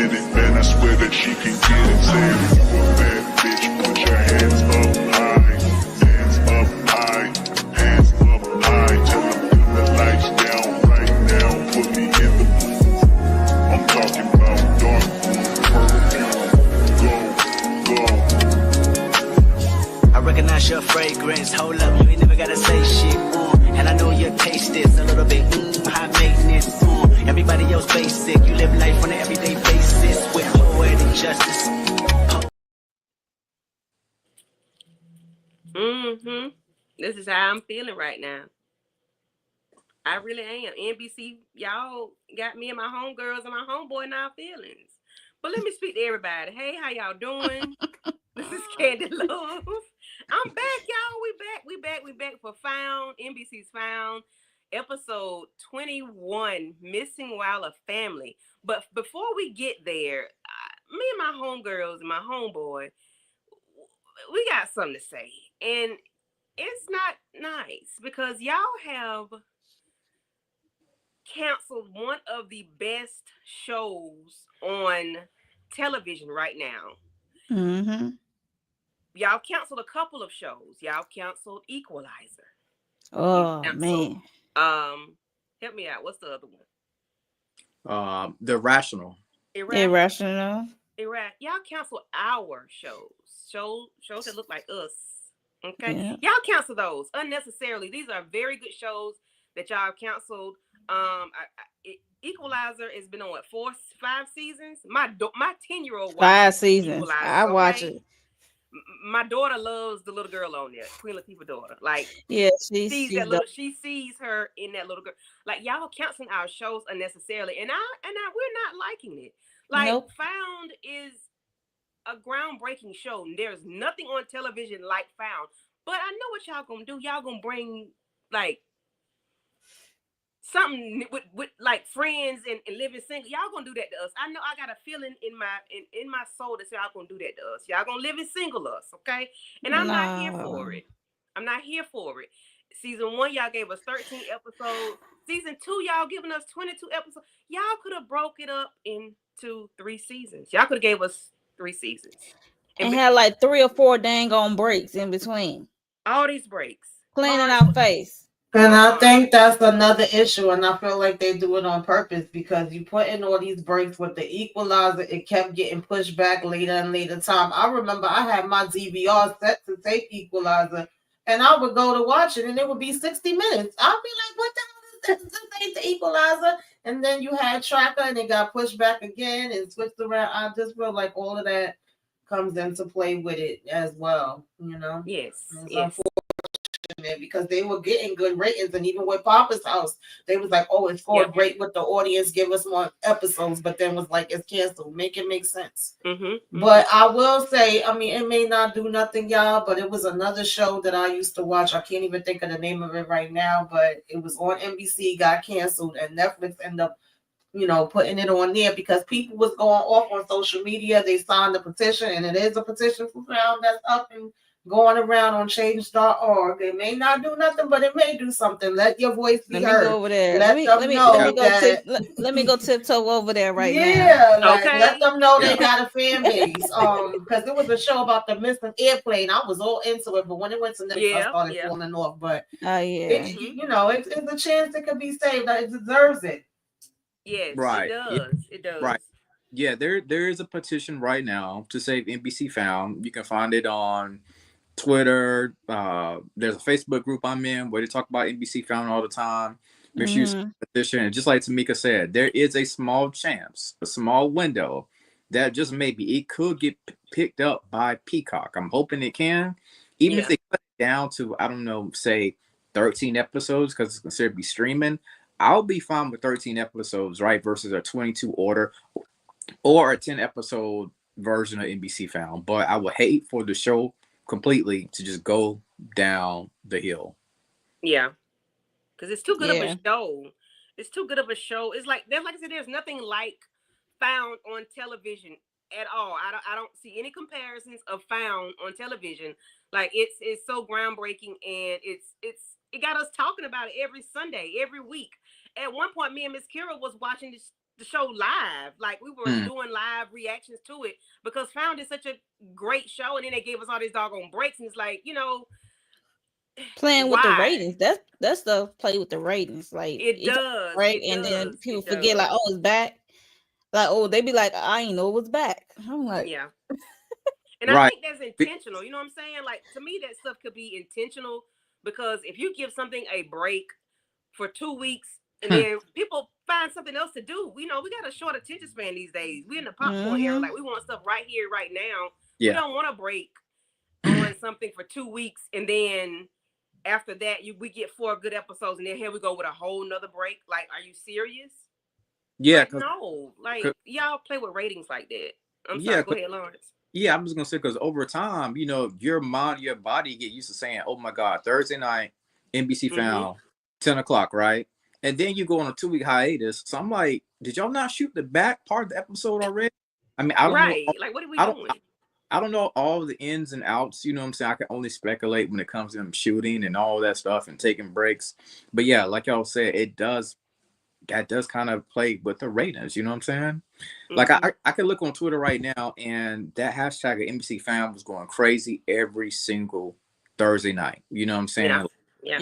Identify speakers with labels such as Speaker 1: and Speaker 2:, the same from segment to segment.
Speaker 1: get it, man, I swear that she can get it. Say if you a bad bitch, put your hands up high. Hands up high. Hands up high. Tell them dim the lights down right now. Put me in the booth. I'm talking about dark perfume. Go, go.
Speaker 2: I recognize your fragrance. Hold up, you ain't never gotta say shit. And I know your taste is a little bit high maintenance. Everybody else basic. You live life on an everyday basis with poetic justice.
Speaker 3: This is how I'm feeling right now. I really am. NBC, y'all got me and my homegirls and my homeboy in our feelings. But let me speak to everybody. Hey, how y'all doing? This is Candy Love. I'm back, y'all. We back for Found, NBC's Found, episode 21, Missing While a Family. But before we get there, me and my homegirls and my homeboy, we got something to say. And it's not nice because y'all have canceled one of the best shows on television right now.
Speaker 4: Mm-hmm.
Speaker 3: Y'all canceled a couple of shows. Y'all canceled Equalizer.
Speaker 4: Oh, man.
Speaker 3: Help me out. What's the other one?
Speaker 5: The Irrational.
Speaker 4: Irrational.
Speaker 3: Y'all canceled our shows that look like us. Okay,
Speaker 4: Yeah.
Speaker 3: y'all cancel those unnecessarily. These are very good shows that y'all canceled. Equalizer has been on what 4-5 seasons. My 10-year-old
Speaker 4: 5 seasons.
Speaker 3: Equalizer,
Speaker 4: I watch it.
Speaker 3: My daughter loves the little girl on there, Queen Latifah's daughter. Like,
Speaker 4: yeah,
Speaker 3: she sees her in that little girl. Like, y'all canceling our shows unnecessarily, and we're not liking it. Like,
Speaker 4: Nope.
Speaker 3: Found is a groundbreaking show. There's nothing on television like Found. But I know what y'all gonna do. Y'all gonna bring like something with like Friends and living single. Y'all gonna do that to us. I know. I got a feeling in my soul that y'all gonna do that to us. Y'all gonna live in single us, okay? And I'm not here for it. I'm not here for it. Season 1, y'all gave us 13 episodes. Season 2, y'all giving us 22 episodes. Y'all could have broke it up into 3 seasons. Y'all could have gave us 3 seasons.
Speaker 4: And had like 3 or 4 dang on breaks in between.
Speaker 3: All these breaks.
Speaker 4: Cleaning our face.
Speaker 6: And I think that's another issue, and I feel like they do it on purpose because you put in all these breaks with the Equalizer, it kept getting pushed back later and later time. I remember I had my DVR set to take Equalizer, and I would go to watch it, and it would be 60 minutes. I'd be like, what the hell is this? This ain't the Equalizer. And then you had Tracker, and it got pushed back again and switched around. I just feel like all of that comes into play with it as well, you know?
Speaker 3: Yes.
Speaker 6: Because they were getting good ratings, and even with Papa's House, they was like, "Oh, it scored great with the audience. Give us more episodes." But then was like, "It's canceled." Make it make sense. But I will say, I mean, it may not do nothing, y'all, but it was another show that I used to watch. I can't even think of the name of it right now, but it was on NBC, got canceled, and Netflix ended up, putting it on there because people was going off on social media. They signed the petition, and it is a petition for Found that's up and going around on change.org. It may not do nothing, but it may do something. Let your voice be heard.
Speaker 4: Let me go over there. Let me go tiptoe over there right now.
Speaker 6: Yeah, let them know they got a fan base. Because there was a show about the missing airplane. I was all into it, but when it went to Netflix, I started falling off. But it's a chance it could be saved. It deserves it.
Speaker 3: Yes,
Speaker 5: right.
Speaker 3: It does. It does.
Speaker 5: Right. Yeah, there is a petition right now to save NBC Found. You can find it on Twitter. There's a Facebook group I'm in where they talk about NBC Found all the time. Make sure you see the petition. And just like Tamika said, there is a small chance, a small window that just maybe it could get picked up by Peacock. I'm hoping it can. Even if they cut it down to, I don't know, say 13 episodes because it's considered to be streaming, I'll be fine with 13 episodes, right? Versus a 22 order or a 10 episode version of NBC Found. But I would hate for the show completely to just go down the hill.
Speaker 3: Yeah. Because it's too good of a show. It's too good of a show. It's like I said, there's nothing like Found on television at all. I don't see any comparisons of Found on television. Like it's so groundbreaking, and it got us talking about it every Sunday, every week. At one point, me and Miss Kira was watching this the show live. Like we were doing live reactions to it because Found is such a great show, and then they gave us all these doggone breaks, and it's like, you know,
Speaker 4: playing with the ratings. That's the play with the ratings. Like
Speaker 3: it does,
Speaker 4: right? And then people forget, like, oh, it's back. Like, oh, they be like, I ain't know it was back. I'm like,
Speaker 3: yeah. And I think that's intentional. You know what I'm saying? Like, to me, that stuff could be intentional because if you give something a break for 2 weeks and then people find something else to do, you know, we got a short attention span these days. We're in the popcorn era. Like, we want stuff right here, right now. Yeah. We don't want to break on something for 2 weeks and then after that, we get 4 good episodes and then here we go with a whole nother break. Like, are you serious?
Speaker 5: Yeah.
Speaker 3: Like, no. Like, y'all play with ratings like that. I'm sorry. Go ahead, Lawrence.
Speaker 5: Yeah, I'm just gonna say because over time, you know, your mind, your body get used to saying, "Oh my God, Thursday night, NBC Found, 10 o'clock, right?" And then you go on a 2-week hiatus. So I'm like, did y'all not shoot the back part of the episode already? I mean, I don't know.
Speaker 3: Like, what are we doing?
Speaker 5: I don't know all the ins and outs. You know what I'm saying? I can only speculate when it comes to them shooting and all that stuff and taking breaks. But yeah, like y'all said, that does kind of play with the ratings, you know what I'm saying? Like I can look on Twitter right now and that hashtag of NBC Found was going crazy every single Thursday night. You know what I'm saying?
Speaker 4: Yeah.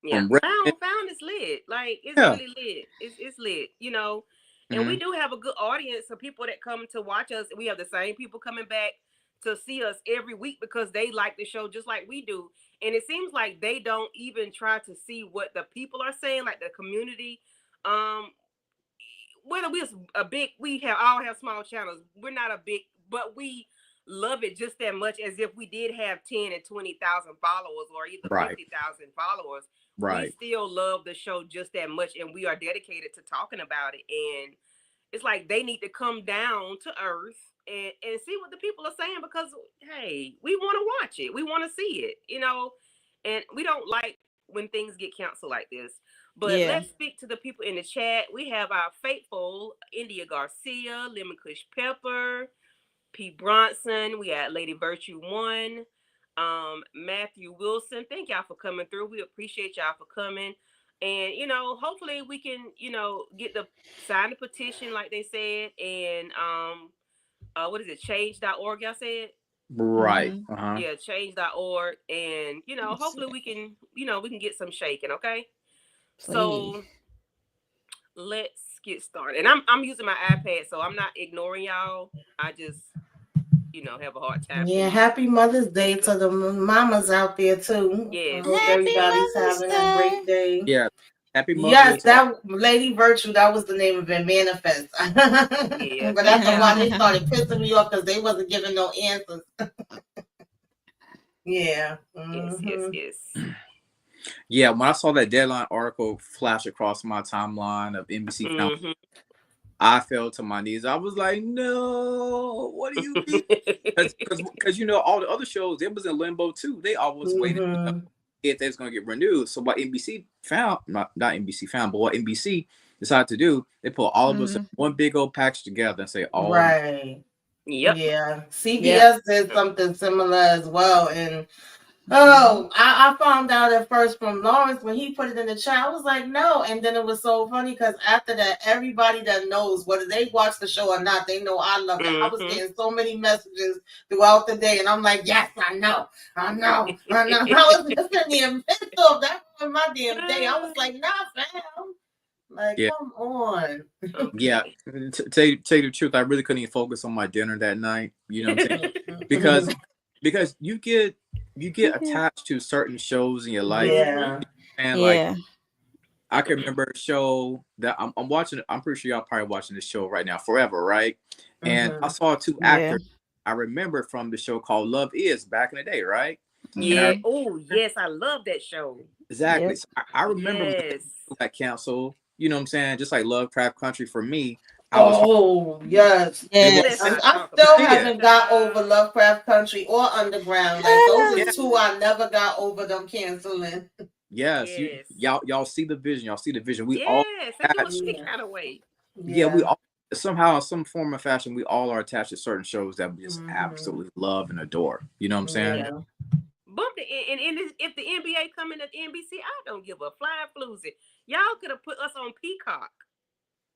Speaker 3: Found is lit. Like, it's really lit. It's lit, you know. And we do have a good audience of people that come to watch us. We have the same people coming back to see us every week because they like the show just like we do. And it seems like they don't even try to see what the people are saying, like the community. Whether we're all have small channels. We're not a big, but we love it just that much as if we did have 10 and 20,000 followers or even 50,000 followers. We still love the show just that much, and we are dedicated to talking about it. And it's like they need to come down to earth and see what the people are saying because, hey, we want to watch it. We want to see it, you know, and we don't like when things get canceled like this. But let's speak to the people in the chat. We have our faithful India Garcia, Lemon Kush Pepper, P. Bronson. We had Lady Virtue 1, Matthew Wilson. Thank y'all for coming through. We appreciate y'all for coming. And, you know, hopefully we can, you know, sign the petition like they said. And what is it? Change.org, y'all said?
Speaker 5: Right.
Speaker 3: Yeah, change.org. And, you know, hopefully we can get some shaking, okay? Please. So let's get started. And I'm using my iPad, so I'm not ignoring y'all. I just, you know, have a hard time.
Speaker 6: Yeah, happy Mother's Day to the mamas out there too.
Speaker 3: Yeah,
Speaker 6: I hope everybody's having a great day.
Speaker 5: Yeah. Happy Mother's Day.
Speaker 6: That Lady Virtue, that was the name of it, Manifest. Yeah. But that's why they started pissing me off because they wasn't giving no answers. Yeah.
Speaker 3: Yes.
Speaker 5: Yeah, when I saw that Deadline article flash across my timeline of NBC Found, I fell to my knees. I was like, no, what do you mean? Because, you know, all the other shows, it was in limbo too. They always waited if they was going to get renewed. So what NBC found, not NBC found, but what NBC decided to do, they put all of us in one big old package together and say, oh.
Speaker 6: Right.
Speaker 3: Yep.
Speaker 6: Yeah. CBS did something similar as well. And I found out at first from Lawrence when he put it in the chat. I was like, no. And then it was so funny because after that, everybody that knows whether they watch the show or not, they know I love it. I was getting so many messages throughout the day, and I'm like, yes, I know. I was just in the midst of that for my damn day. I was like, nah, fam. Like, come on.
Speaker 5: Yeah. To tell you the truth, I really couldn't even focus on my dinner that night. You know what I'm saying? because you get attached to certain shows in your life.
Speaker 6: Yeah.
Speaker 5: And like I can remember a show that I'm watching. I'm pretty sure y'all probably watching this show right now, Forever, right? And I saw 2 actors I remember from the show called Love Is back in the day, right?
Speaker 3: Yeah. Oh, yes, I love that show.
Speaker 5: Exactly. So I remember when that canceled. You know what I'm saying? Just like Lovecraft Country for me.
Speaker 6: Yes. I still haven't got over Lovecraft Country or Underground. Like those are 2 I never got over them canceling.
Speaker 5: Yes. Y'all see the vision. Y'all see the vision. We
Speaker 3: all
Speaker 5: attached.
Speaker 3: Kind of way.
Speaker 5: Yeah, we all somehow, some form of fashion, we all are attached to certain shows that we just absolutely love and adore. You know what I'm saying?
Speaker 3: Yeah. And if the NBA coming at NBC, I don't give a flying floozy. Y'all could have put us on Peacock.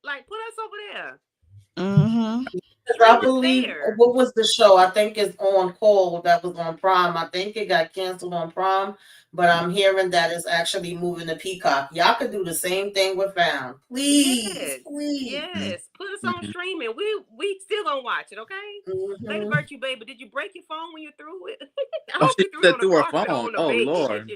Speaker 3: Like, put us over there.
Speaker 4: Mm-hmm.
Speaker 6: I believe, what was the show? I think it's on Call that was on Prime. I think it got canceled on Prime, but I'm hearing that it's actually moving to Peacock. Y'all could do the same thing with Found. Please, please.
Speaker 3: Yes. Put us on streaming. We still gonna watch it, okay? Lady Virtue, baby, did you break your phone when you threw it? I hope you threw it on the carpet on the bed.
Speaker 5: Lord.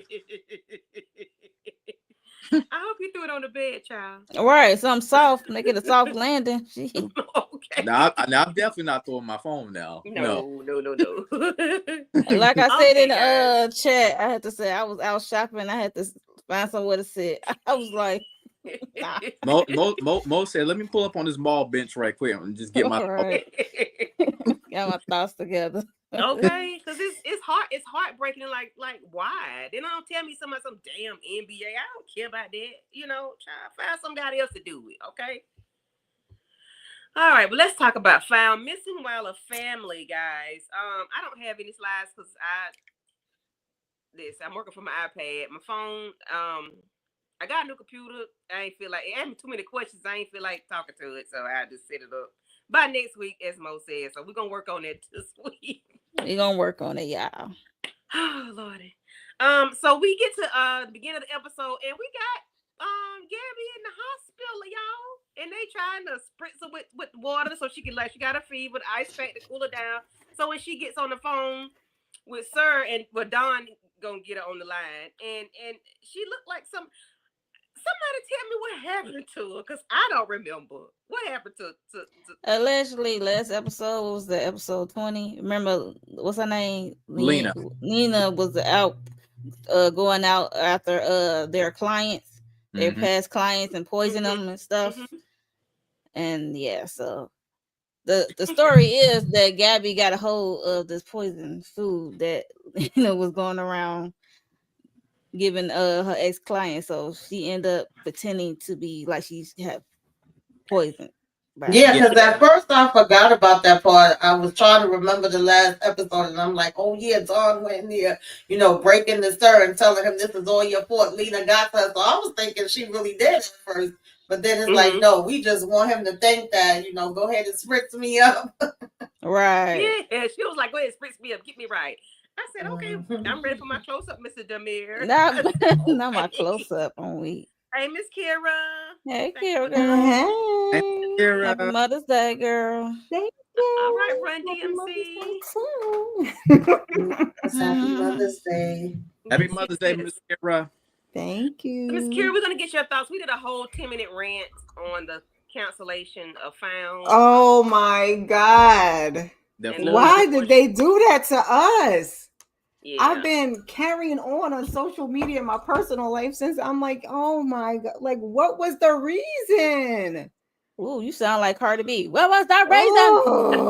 Speaker 3: I hope you threw it on the bed, child.
Speaker 4: All right, something soft, make it a soft landing.
Speaker 3: Okay.
Speaker 5: Now, I'm definitely not throwing my phone now.
Speaker 3: No.
Speaker 4: Like I said in the
Speaker 3: guys.
Speaker 4: chat, I had to say I was out shopping. I had to find somewhere to sit. I was like, nah.
Speaker 5: Mo said, "Let me pull up on this mall bench right quick and just get my
Speaker 4: got my thoughts together."
Speaker 3: Okay, because it's heartbreaking. Like why? They don't tell me some damn NBA. I don't care about that. You know, try find somebody else to do it. Okay. All right, but let's talk about found missing while a family, guys. I don't have any slides because I'm working from my iPad, my phone. I got a new computer. I ain't feel like it had me too many questions. I ain't feel like talking to it, so I just set it up. By next week, as Mo said. So we're gonna work on that this week.
Speaker 4: We're gonna work on it, y'all.
Speaker 3: Oh Lordy. So we get to the beginning of the episode, and we got Gabi in the hospital, y'all. And they trying to spritz her with water so she got a fever, the ice pack to cool her down. So when she gets on the phone with Sir and Don gonna get her on the line, and she looked like somebody tell me what happened to her, because I don't remember what happened to
Speaker 4: allegedly last episode was the episode 20. Remember what's her name?
Speaker 5: Lena
Speaker 4: was out going out after their clients, their past clients, and poison them and stuff. And yeah, so the story is that Gabi got a hold of this poison food that was going around giving her ex-client, so she ended up pretending to be like she had poison.
Speaker 6: Yeah, because at first I forgot about that part. I was trying to remember the last episode, and I'm like, oh yeah, Dawn went in there, breaking the stir and telling him this is all your fault. Lena got her. So I was thinking she really did at first, but then it's like, no, we just want him to think that, go ahead and spritz me up.
Speaker 4: Right.
Speaker 3: Yeah, she was like, go ahead and spritz me up, get me right. I said, okay, I'm ready for my close-up, Mr. Demir.
Speaker 4: Not my close-up on week.
Speaker 3: Hey, Miss Kira.
Speaker 4: Hey, Kira, girl.
Speaker 5: Hey, Kira.
Speaker 4: Happy Mother's Day, girl.
Speaker 3: Thank you. All right, Run DMC.
Speaker 6: Happy Mother's Day.
Speaker 5: Happy Mother's Day, Miss Kira.
Speaker 7: Thank you.
Speaker 3: Miss Kira, we're going to get your thoughts. We did a whole 10-minute rant on the cancellation of Found.
Speaker 7: Oh, my God. Why did they do that to us? Yeah. I've been carrying on social media in my personal life since I'm like, oh my God, like what was the reason?
Speaker 4: Ooh, you sound like Cardi B. What was the reason?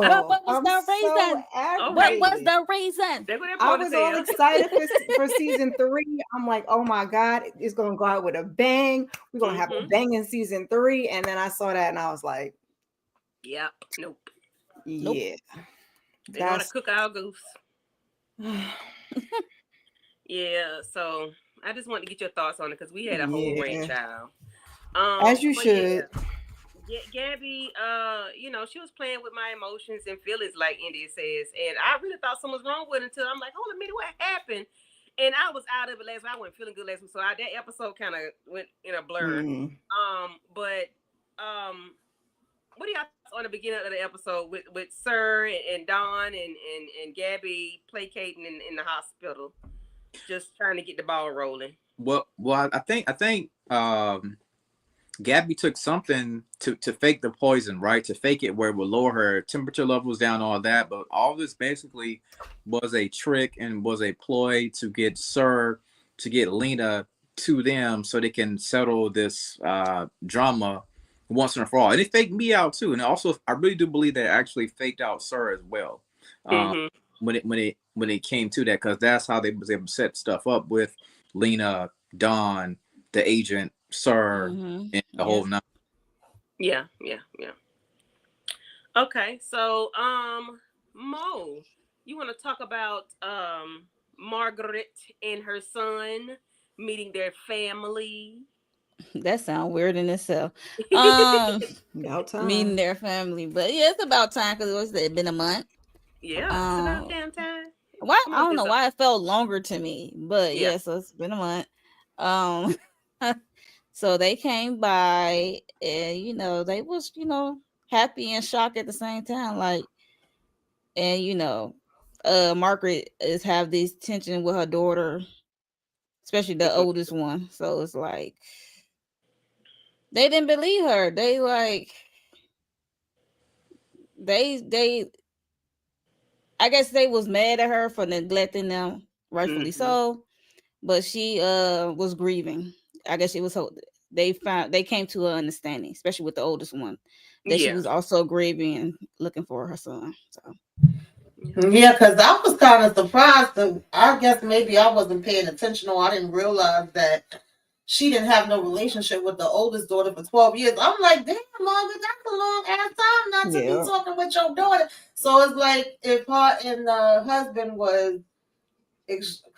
Speaker 4: What was the reason? What was the reason?
Speaker 7: I was all excited for season 3. I'm like, oh my God, it's gonna go out with a bang. We're gonna have a bang in season 3. And then I saw that and I was like,
Speaker 3: yep, nope.
Speaker 7: Yeah.
Speaker 3: They're gonna cook our goose. Yeah, so I just wanted to get your thoughts on it because we had a whole rant, child.
Speaker 7: As you should.
Speaker 3: Yeah, Gabi, she was playing with my emotions and feelings, like India says, and I really thought something was wrong with it until I'm like, hold a minute, what happened? And I was out of it last week. I wasn't feeling good last week, so that episode kind of went in a blur. But what do y'all thoughts on the beginning of the episode with Sir and Don and Gabi placating in the hospital, just trying to get the ball rolling?
Speaker 5: Well, I think Gabi took something to fake the poison, right? To fake it where it would lower her temperature levels down, all that. But all this basically was a trick and was a ploy to get Sir, to get Lena to them so they can settle this drama once and for all. And it faked me out too. And also, I really do believe that it actually faked out Sir as well. When it came to that, because that's how they was able to set stuff up with Lena, Don, the agent, Sir, and the whole night.
Speaker 3: Yeah. Okay, so Mo, you want to talk about Margaret and her son meeting their family?
Speaker 4: That sounds weird in itself.
Speaker 7: About time.
Speaker 4: Meeting their family, but yeah, it's about time because it's been a month.
Speaker 3: Yeah, it's about damn time.
Speaker 4: Why I don't know why it felt longer to me, but
Speaker 3: Yeah.
Speaker 4: yeah, so it's been a month. So they came by, and they was happy and shocked at the same time, like, and Margaret is have this tension with her daughter, especially the oldest one. So it's like they didn't believe her. They I guess they was mad at her for neglecting them, rightfully so. But she was grieving. I guess she was they came to an understanding, especially with the oldest one, that she was also grieving and looking for her son. So
Speaker 6: yeah, because I was kind of surprised. I guess maybe I wasn't paying attention, or I didn't realize that she didn't have no relationship with the oldest daughter for 12 years. I'm like, damn, Margaret, that's a long ass time not to be talking with your daughter. So it's like if her and the husband was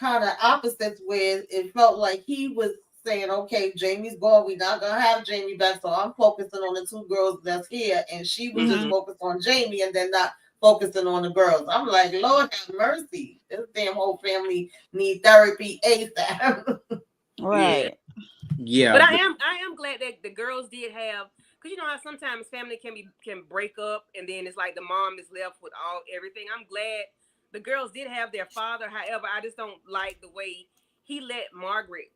Speaker 6: kind of opposites, where it felt like he was saying, okay, Jamie's gone, we're not gonna have Jamie back, so I'm focusing on the two girls that's here, and she was just focused on Jamie and then not focusing on the girls. I'm like, Lord have mercy, this damn whole family need therapy ASAP.
Speaker 4: Right.
Speaker 5: Yeah.
Speaker 3: But I am glad that the girls did have, because you know how sometimes family can break up and then it's like the mom is left with everything. I'm glad the girls did have their father. However, I just don't like the way he let Margaret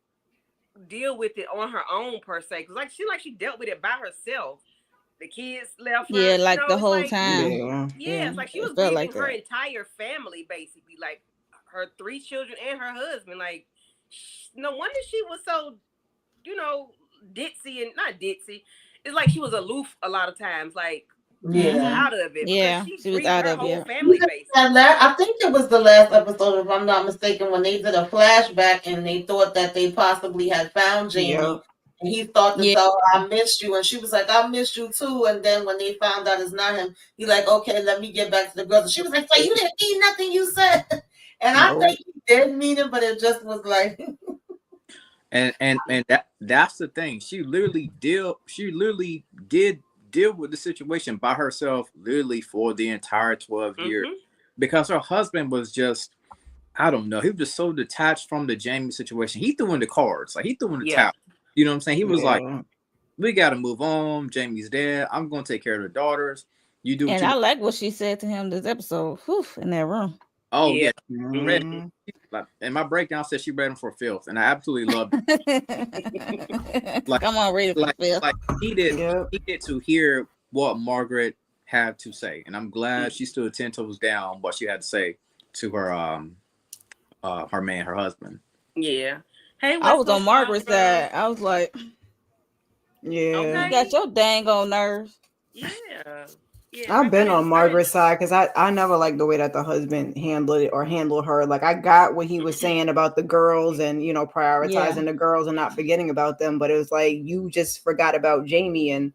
Speaker 3: deal with it on her own, per se. Because she dealt with it by herself. The kids left her.
Speaker 4: Yeah, like the whole time.
Speaker 3: Yeah, it's like she was leaving her entire family, basically. Like her 3 children and her husband. Like, no wonder she was so, ditzy and not ditzy. It's like she was aloof a lot of times. Like, out of it.
Speaker 4: Yeah, she was out of it.
Speaker 3: Family base.
Speaker 6: I think it was the last episode, if I'm not mistaken, when they did a flashback and they thought that they possibly had found Jamie. Yep. And he thought to tell her, I missed you. And she was like, I missed you too. And then when they found out it's not him, he's like, okay, let me get back to the girls. And she was like, so you didn't mean nothing you said. And I think he did mean it, but it just was like.
Speaker 5: and that's the thing. She literally did deal with the situation by herself, literally for the entire 12 years, because her husband was just, I don't know, he was just so detached from the Jamie situation. He threw in the cards, like he threw in the towel. You know what I'm saying? He was like, we got to move on. Jamie's dead. I'm going to take care of the daughters. You do.
Speaker 4: And I like what she said to him this episode. In that room.
Speaker 5: Oh yeah. And my breakdown said she read him for filth, and I absolutely loved it. Like,
Speaker 4: come on, read it for filth.
Speaker 5: Like he did to hear what Margaret had to say, and I'm glad she stood 10 toes down what she had to say to her her husband.
Speaker 3: Yeah. Hey,
Speaker 4: I was on Margaret's side. I was like,
Speaker 7: yeah,
Speaker 4: okay. You got your dang on nerves.
Speaker 3: Yeah.
Speaker 7: I've been on Margaret's side because I never liked the way that the husband handled it or handled her. Like, I got what he was saying about the girls and, prioritizing the girls and not forgetting about them. But it was like, you just forgot about Jamie, and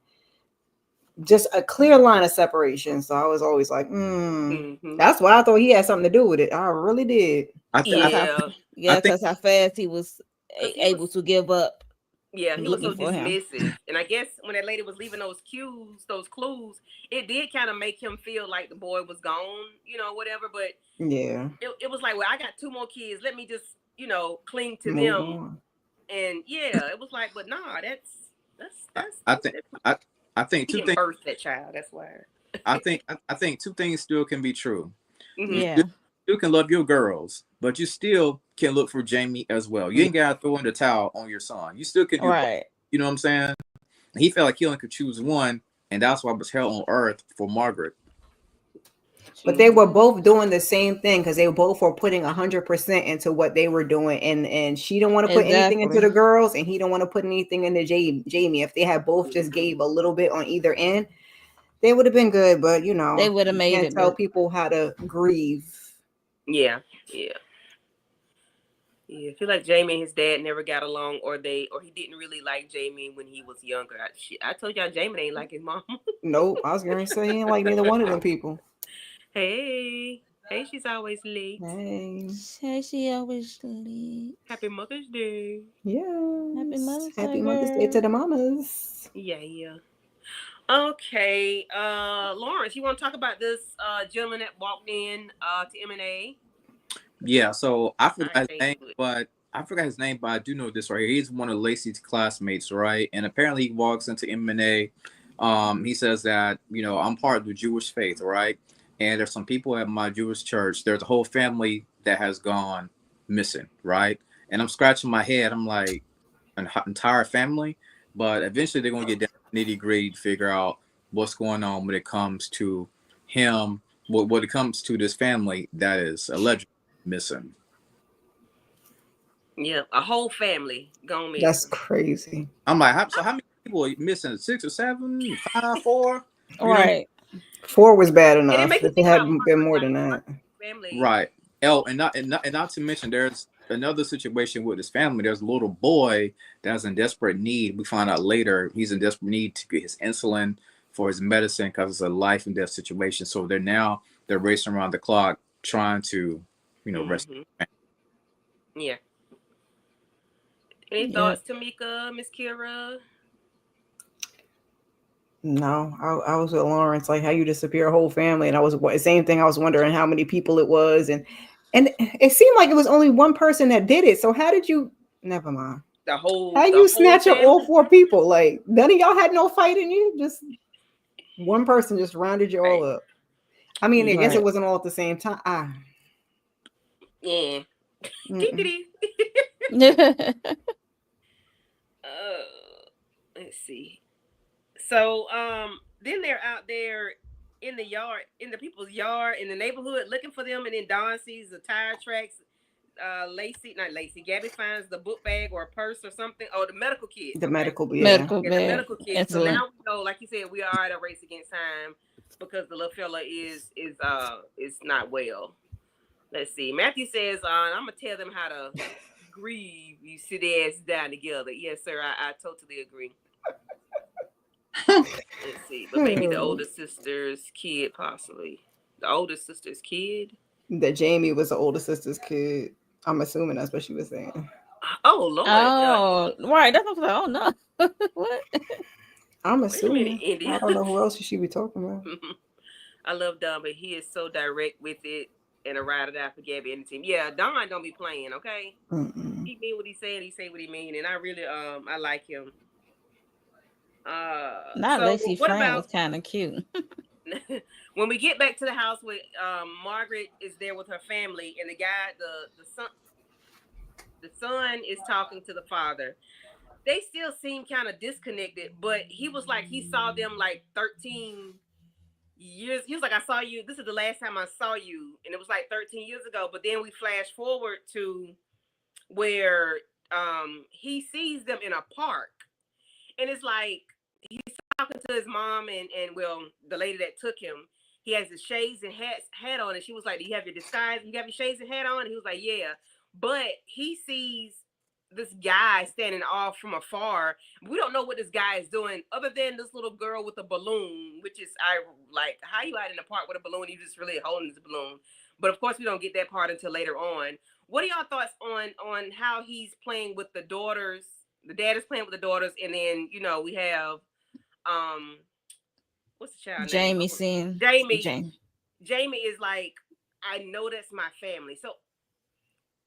Speaker 7: just a clear line of separation. So I was always like, that's why I thought he had something to do with it. I really did.
Speaker 4: Because how fast he was able to give up.
Speaker 3: Yeah, he was so dismissive. And I guess when that lady was leaving those clues, it did kind of make him feel like the boy was gone, whatever. But it was like, well, I got 2 more kids. Let me just, cling to them. And it was like, but nah,
Speaker 5: I think 2 things.
Speaker 3: Birth that child. That's why.
Speaker 5: I think 2 things still can be true.
Speaker 4: Yeah.
Speaker 5: You can love your girls, but you still can look for Jamie as well. You ain't gotta throw in the towel on your son. You still can do both. You know what I'm saying? He felt like he only could choose one, and that's why it was hell on earth for Margaret.
Speaker 7: But they were both doing the same thing, because they both were putting 100% into what they were doing, and she don't want to put anything into the girls, and he don't want to put anything into Jamie. If they had both just gave a little bit on either end, they would have been good. But
Speaker 4: they would have made it.
Speaker 7: Tell people how to grieve.
Speaker 3: Yeah. I feel like Jamie and his dad never got along, or he didn't really like Jamie when he was younger. I told y'all Jamie ain't like his mom.
Speaker 7: Nope, I was gonna say he ain't like neither one of them people.
Speaker 3: Hey. Hey, she's always late.
Speaker 4: Hey, she always late.
Speaker 3: Happy Mother's Day.
Speaker 7: Yeah.
Speaker 4: Happy
Speaker 7: Mother's Day to the mamas.
Speaker 3: Yeah. Okay. Lawrence, you want to talk about this gentleman that walked in to M&A?
Speaker 5: Yeah, so I forgot his name, but I do know this right here. He's one of Lacey's classmates, right? And apparently he walks into M&A. He says that, I'm part of the Jewish faith, right? And there's some people at my Jewish church. There's a whole family that has gone missing, right? And I'm scratching my head. I'm like, an entire family? But eventually they're going to get down to nitty-gritty to figure out what's going on when it comes to him, when it comes to this family that is allegedly missing.
Speaker 3: Yeah, a whole family gone missing.
Speaker 7: That's crazy.
Speaker 5: I'm like, so how many people are missing? 6 or 7, 5, 4?
Speaker 4: Right.
Speaker 7: 4 was bad enough. If it hadn't been more than that.
Speaker 3: Family.
Speaker 5: Right. And not to mention, there's another situation with his family. There's a little boy that's in desperate need. We find out later he's in desperate need to get his insulin for his medicine because it's a life and death situation. So they're racing around the clock trying to, rescue him.
Speaker 3: Yeah. Any thoughts, Tamika, Miss Kira?
Speaker 7: No, I was with Lawrence. Like, how you disappear a whole family, and I was the same thing. I was wondering how many people it was, and it seemed like it was only one person that did it. So how did you? Never mind. How you snatch up all 4 people? Like, none of y'all had no fight in you. Just one person just rounded you all up. I mean, I guess it wasn't all at the same time.
Speaker 3: Yeah. Let's see. So then they're out there in the yard, in the people's yard, in the neighborhood, looking for them, and then Dawn sees the tire tracks. Gabi finds the book bag or a purse or something. Oh, the medical kit.
Speaker 7: The medical bag.
Speaker 3: The medical kit. So now we know, like you said, we are at a race against time because the little fella is not well. Let's see. Matthew says, I'm gonna tell them how to grieve. You sit their ass down together. Yes, sir. I totally agree. Let's see. But maybe the older sister's kid, possibly. The older sister's kid?
Speaker 7: That Jamie was the older sister's kid. I'm assuming that's what she was saying.
Speaker 3: Oh, Lord.
Speaker 4: Oh, right. That's what I was like, oh, no. What?
Speaker 7: I'm assuming. I don't know who else she be talking about.
Speaker 3: I love Don, but he is so direct with it and a ride or die for Gabi and the team. Yeah, Don don't be playing, okay? He mean what he say and he say what he mean. And I really, I like him.
Speaker 4: Not Lacey's friend was kind of cute.
Speaker 3: When we get back to the house with Margaret is there with her family, and the guy, the son is talking to the father. They still seem kind of disconnected, but he was like, he saw them like 13 years. He was like, I saw you. This is the last time I saw you. And it was like 13 years ago. But then we flash forward to where he sees them in a park. And it's like, he's talking to his mom and well, the lady that took him. He has his shades and hat on, and she was like, do you have your disguise? You have your shades and hat on? And he was like, yeah. But he sees this guy standing off from afar. We don't know what this guy is doing other than this little girl with a balloon, which is, I like, how you out in the park with a balloon? You just really holding this balloon. But of course, we don't get that part until later on. What are y'all thoughts on how he's playing with the daughters? The dad is playing with the daughters, and then, we have, what's the child
Speaker 4: Jamie
Speaker 3: name? Jamie is like, I know that's my family. So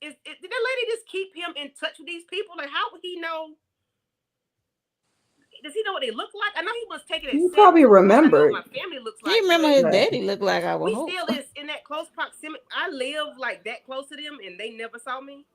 Speaker 3: did that lady just keep him in touch with these people? Like, how would he know? Does he know what they look like? I know he was taking it.
Speaker 7: You probably remember.
Speaker 3: My family looks like.
Speaker 4: He remember his daddy looked like. I would
Speaker 3: we
Speaker 4: hope.
Speaker 3: still is in that close proximity. I live like that close to them, and they never saw me.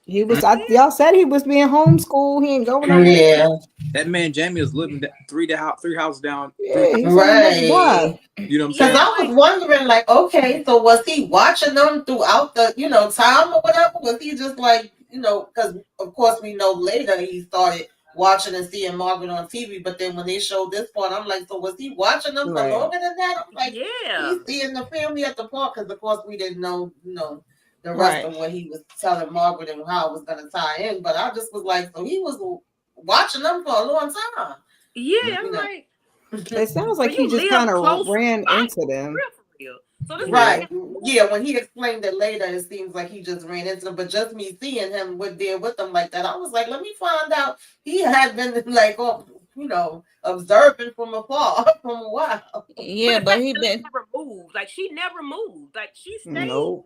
Speaker 7: He was. Y'all said he was being homeschooled. He ain't going on.
Speaker 6: Yeah.
Speaker 5: That man Jamie is living three houses down.
Speaker 6: Right.
Speaker 5: You know what I'm saying?
Speaker 6: Because I was wondering, like, okay, so was he watching them throughout the, time or whatever? Was he just like, because of course we know later he started watching and seeing Margaret on TV, but then when they showed this part, I'm like, so was he watching them for longer than that? I'm like,
Speaker 3: yeah,
Speaker 6: he's seeing the family at the park, because of course we didn't know, the rest of what he was telling Margaret and how it was going to tie in. But I just was like, so he was watching them for a long time.
Speaker 3: Yeah, I'm like,
Speaker 7: it sounds like he just kind of ran into them.
Speaker 3: Real. So this
Speaker 6: right. Yeah, when he explained it later, it seems like he just ran into them. But just me seeing him with them like that, I was like, let me find out. He had been like, observing from afar from a while.
Speaker 4: Yeah, but he been
Speaker 3: never moved. Like she never moved. Like she stayed same.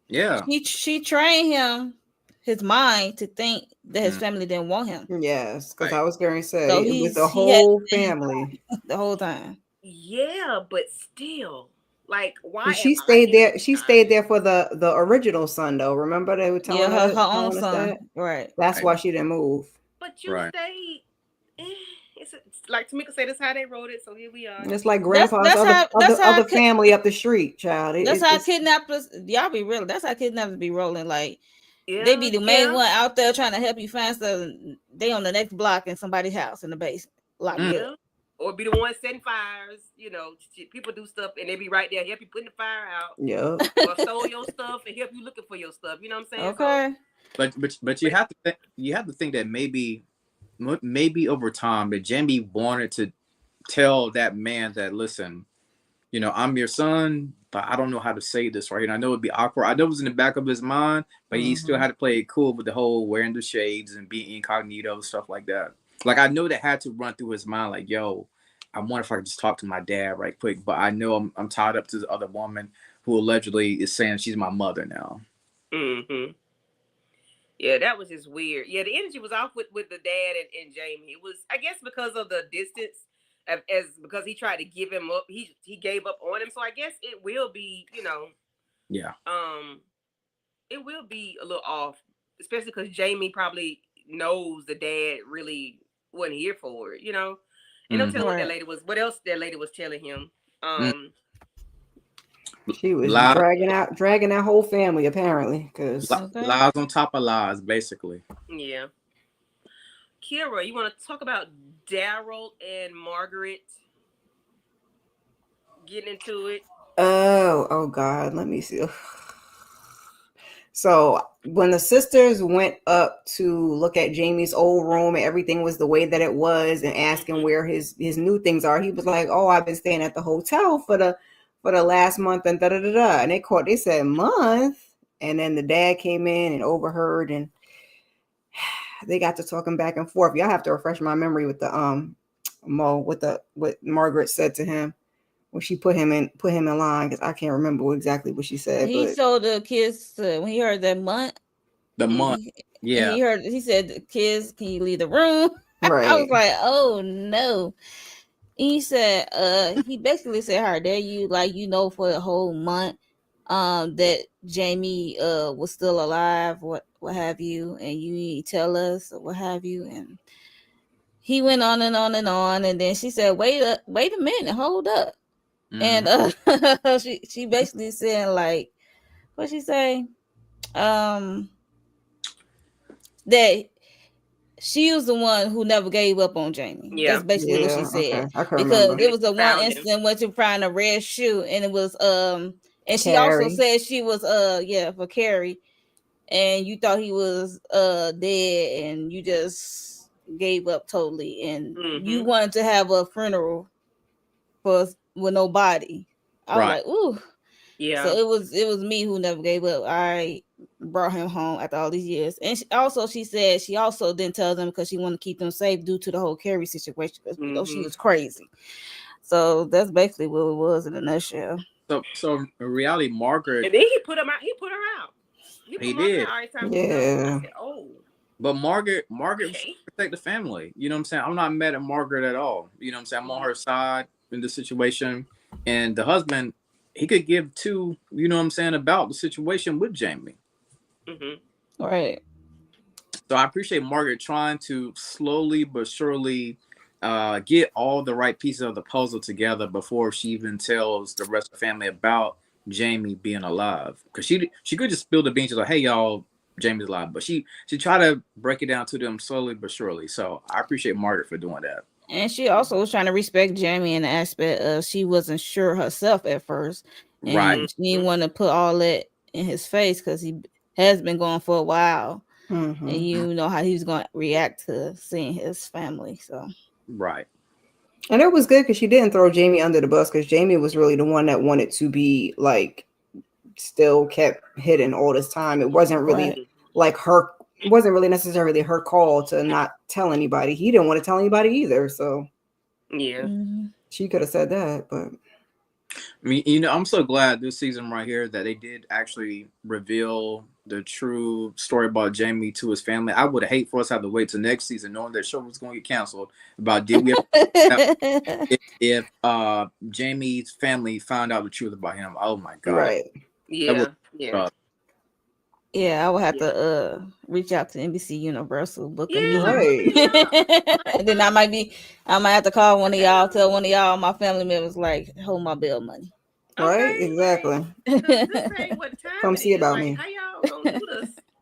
Speaker 5: Yeah.
Speaker 4: She trained him, his mind, to think that his family didn't want him.
Speaker 7: Yes, because I was going to say
Speaker 4: so
Speaker 7: with the whole family
Speaker 4: the whole time.
Speaker 3: Yeah, but still, like, why?
Speaker 7: She stayed there. She stayed there for the original son, though. Remember they were telling
Speaker 4: her
Speaker 7: telling
Speaker 4: own
Speaker 7: us
Speaker 4: son,
Speaker 7: that?
Speaker 4: right?
Speaker 7: That's why she didn't move.
Speaker 3: But you stayed. It's like Tamika said, it's how they wrote it. So here we are.
Speaker 7: It's like grandpa's other family up the street, child.
Speaker 4: That's how kidnappers. Y'all be real. That's how kidnappers be rolling. Like they be the main one out there trying to help you find stuff. They on the next block in somebody's house in the basement, locked up.
Speaker 3: Or be the one setting fires. People do stuff and they be right there, help you putting the fire out.
Speaker 7: Yeah.
Speaker 3: Or stole your stuff and help you looking for your stuff. You know what I'm saying?
Speaker 4: Okay.
Speaker 3: So,
Speaker 5: but you have to think that maybe over time that Jamie wanted to tell that man that, listen, I'm your son, but I don't know how to say this right. And I know it'd be awkward. I know it was in the back of his mind, but he still had to play it cool with the whole wearing the shades and being incognito, stuff like that. Like, I know that had to run through his mind, like, yo, I wonder if I could just talk to my dad right quick. But I know I'm tied up to the other woman who allegedly is saying she's my mother now.
Speaker 3: Mm-hmm. Yeah, that was just weird. Yeah, the energy was off with the dad and Jamie. It was, I guess, because of the distance, because he tried to give him up. He gave up on him. So I guess it will be,
Speaker 5: Yeah.
Speaker 3: It will be a little off, especially because Jamie probably knows the dad really wasn't here for it, And don't tell what that lady was. What else that lady was telling him?
Speaker 7: She was dragging that whole family apparently, because
Speaker 5: lies on top of lies, basically.
Speaker 3: Yeah. Kira, you want to talk about Daryl and Margaret getting into it?
Speaker 7: Oh God, let me see. So when the sisters went up to look at Jamie's old room and everything was the way that it was, and asking where his new things are, he was like, "Oh, I've been staying at the hotel for the last month," and and they said month, and then the dad came in and overheard, and they got to talking back and forth. Y'all have to refresh my memory with the what Margaret said to him when she put him in line, because I can't remember exactly what she said.
Speaker 4: He told the kids when he heard that month.
Speaker 5: The month, yeah.
Speaker 4: He said, "Kids, can you leave the room?" Right. I was like, "Oh no." He said, he basically said, "How dare you, for a whole month, that Jamie was still alive, what have you, and you need to tell us, or what have you." And he went on and on and on, and then she said, "Wait a minute, hold up." And she basically said, like, what she say? That she was the one who never gave up on Jamie. Yeah. That's basically what she said. Okay. Because it was the one incident when you find a red shoe, and it was and she also said she was for Carrie, and you thought he was dead, and you just gave up totally, and you wanted to have a funeral with no body. I was like, ooh. Yeah. So it was me who never gave up. I brought him home after all these years. And she said she also didn't tell them because she wanted to keep them safe due to the whole Carrie situation, because she was crazy. So that's basically what it was in a nutshell.
Speaker 5: So in reality, Margaret,
Speaker 3: and then he put him out. He put her out.
Speaker 5: He did.
Speaker 7: Yeah.
Speaker 3: Said, oh.
Speaker 5: But Margaret protect the family. You know what I'm saying? I'm not mad at Margaret at all. You know what I'm saying? I'm on her side in this situation. And the husband, he could give two, you know what I'm saying, about the situation with Jamie.
Speaker 4: Mm-hmm. Right.
Speaker 5: So I appreciate Margaret trying to slowly but surely get all the right pieces of the puzzle together before she even tells the rest of the family about Jamie being alive. Because she could just spill the beans, like, hey, y'all, Jamie's alive. But she tried to break it down to them slowly but surely. So I appreciate Margaret for doing that.
Speaker 4: And she also was trying to respect Jamie in the aspect of she wasn't sure herself at first. And right. She didn't want to put all that in his face because he has been gone for a while. Mm-hmm. And you know how he's going to react to seeing his family. So
Speaker 5: right.
Speaker 7: And it was good because she didn't throw Jamie under the bus, because Jamie was really the one that wanted to be like still kept hidden all this time. It wasn't really like her. It wasn't really necessarily her call to not tell anybody. He didn't want to tell anybody either. So
Speaker 3: yeah,
Speaker 7: she could have said that, but.
Speaker 5: I mean, I'm so glad this season right here that they did actually reveal the true story about Jamie to his family. I would hate for us to have to wait till next season, knowing that show was going to get canceled. About did we if Jamie's family found out the truth about him? Oh my god!
Speaker 7: Right?
Speaker 3: Yeah.
Speaker 4: Yeah, I would have to reach out to NBC Universal, book a meeting.
Speaker 7: Right.
Speaker 4: And then I might have to call one of y'all, tell one of y'all, my family members, like, hold my bill money.
Speaker 7: Right, exactly.
Speaker 3: This ain't what time
Speaker 7: Come see about
Speaker 3: like,
Speaker 7: me.
Speaker 3: How y'all gonna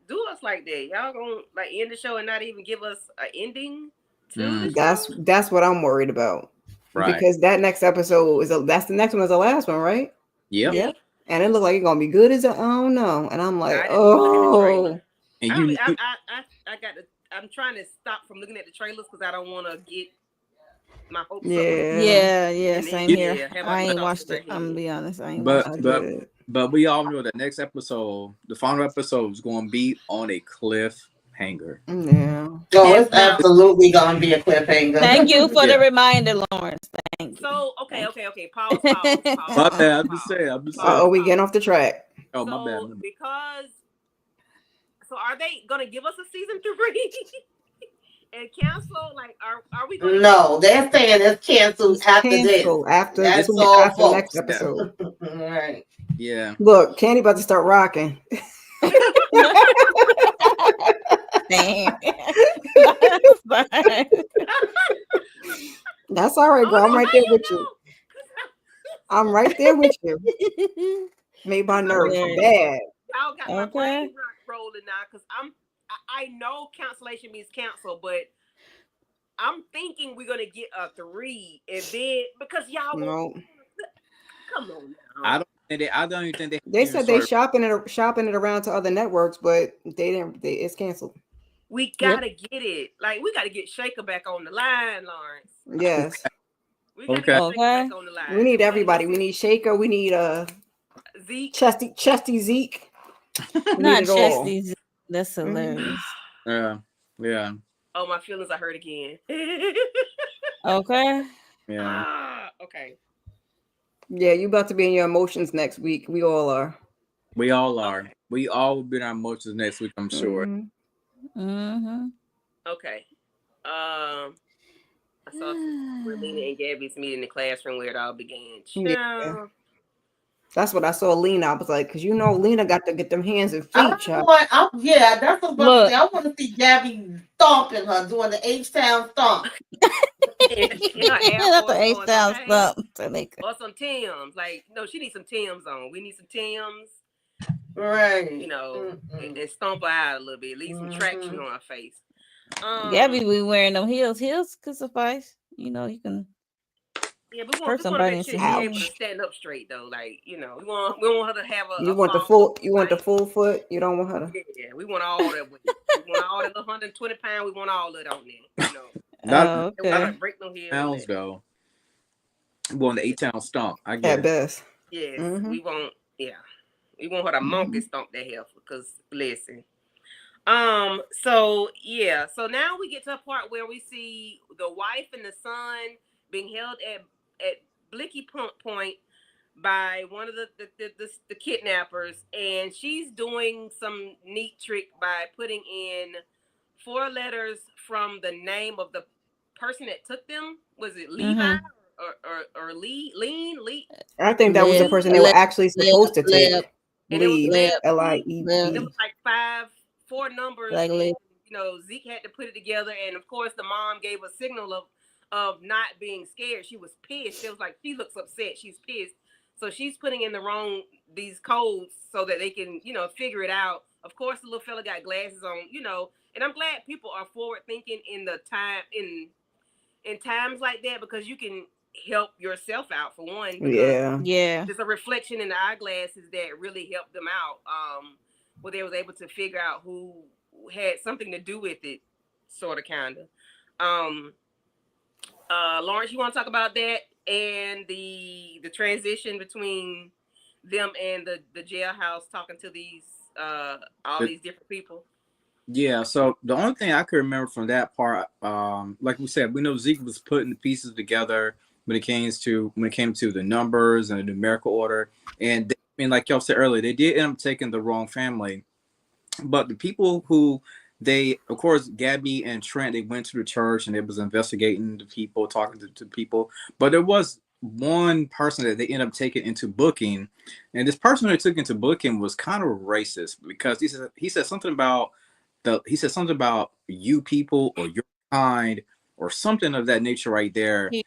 Speaker 3: do us like that? Y'all gonna like end the show and not even give us an ending to the show?
Speaker 7: That's what I'm worried about. Right. Because that next episode that's the next one is the last one, right?
Speaker 5: Yep.
Speaker 7: And it looked like it's gonna be good as I don't know. And I'm like, oh.
Speaker 3: And I'm trying to stop from looking at the trailers because I don't want to get my hopes up.
Speaker 4: Yeah, same here. I ain't watched it. I'm gonna be honest. I ain't watched it.
Speaker 5: But we all know that next episode, the final episode, is going to be on a cliffhanger.
Speaker 7: Yeah.
Speaker 6: So it's absolutely going to be a cliffhanger.
Speaker 4: Thank you for the reminder, Lawrence. Thank you.
Speaker 3: So, okay. Pause.
Speaker 5: My bad. I'm just saying.
Speaker 7: Oh, we getting off the track.
Speaker 5: Oh, my bad.
Speaker 3: So are they going to give us a season 3? And cancel? Like, are we going to?
Speaker 6: No, they're saying it's canceled after this.
Speaker 7: After the next episode.
Speaker 6: Right.
Speaker 5: Yeah.
Speaker 7: Look, Candy about to start rocking.
Speaker 4: Damn.
Speaker 7: That's all right, bro. I'm right there with you. I'm right there with you. Made my nerves bad.
Speaker 3: Y'all got my brain rolling now because I know cancellation means cancel, but I'm thinking we're gonna get a 3, and then because y'all come on now.
Speaker 5: I don't even think
Speaker 7: they said they shopping it around to other networks, but they didn't. It's canceled.
Speaker 3: We gotta get it. Like we gotta get Shaker back on the line, Lawrence.
Speaker 7: Yes.
Speaker 3: We gotta get Shaker back on the line.
Speaker 7: We need everybody. We need Shaker. We need
Speaker 3: Zeke.
Speaker 7: Chesty Zeke.
Speaker 4: Not Chesty Zeke. That's hilarious.
Speaker 5: Yeah.
Speaker 3: Oh, my feelings are hurt again.
Speaker 4: Okay.
Speaker 5: Yeah.
Speaker 3: Okay.
Speaker 7: Yeah, you about to be in your emotions next week. We all are.
Speaker 5: We all are. We all will be in our emotions next week, I'm sure.
Speaker 3: Okay. I saw Lena and Gabi's meeting in the classroom where it all began.
Speaker 7: Yeah. That's what I saw Lena. I was like, because Lena got to get them hands and feet.
Speaker 6: That's what I was about to say. I want to see Gabi stomping her, doing the H-Town stomp.
Speaker 4: The H-Town stomp.
Speaker 3: Or some Tims. Like, no, she needs some Tims on. We need some Tims.
Speaker 6: Right.
Speaker 3: And stomp her out a little bit. Leave some traction on her face.
Speaker 4: Gabi, we wearing them heels. Heels could suffice. You can.
Speaker 3: Yeah, we want to make sure she's able to stand up straight though. Like, we want her to have a.
Speaker 7: You want the full foot. You don't want her to.
Speaker 3: Yeah, we want all that. We want all that 120 pounds. We want all that on there.
Speaker 5: Not break no heels. Pounds though. We want the 8-town stomp. I get
Speaker 7: at best.
Speaker 3: Yes, we want. Yeah, we want her to monkey stomp that heifer. Because listen. So now we get to a part where we see the wife and the son being held at Blicky Point by one of the kidnappers, and she's doing some neat trick by putting in 4 letters from the name of the person that took them. Was it Levi or Lee?
Speaker 7: I think that was the person they were actually supposed to take. Lee, L-I-E-B.
Speaker 3: It was like 4 numbers.
Speaker 4: Like
Speaker 3: Zeke had to put it together, and of course the mom gave a signal of not being scared. She was pissed. It was like she looks upset. She's pissed. So she's putting in these codes so that they can, figure it out. Of course, the little fella got glasses on, and I'm glad people are forward thinking in times like that, because you can help yourself out for one.
Speaker 7: Yeah.
Speaker 3: There's a reflection in the eyeglasses that really helped them out. Where they was able to figure out who had something to do with it, sort of, kind of. Lawrence, you want to talk about that and the transition between them and the jailhouse talking to these all these different people?
Speaker 5: Yeah, so the only thing I can remember from that part, like we said, we know Zeke was putting the pieces together when it came to the numbers and the numerical order, and like y'all said earlier, they did end up taking the wrong family, but the people who of course, Gabi and Trent, they went to the church and they was investigating the people, talking to people, but there was one person that they ended up taking into booking, and this person they took into booking was kind of racist because he said something about you people or your kind or something of that nature right there.
Speaker 4: He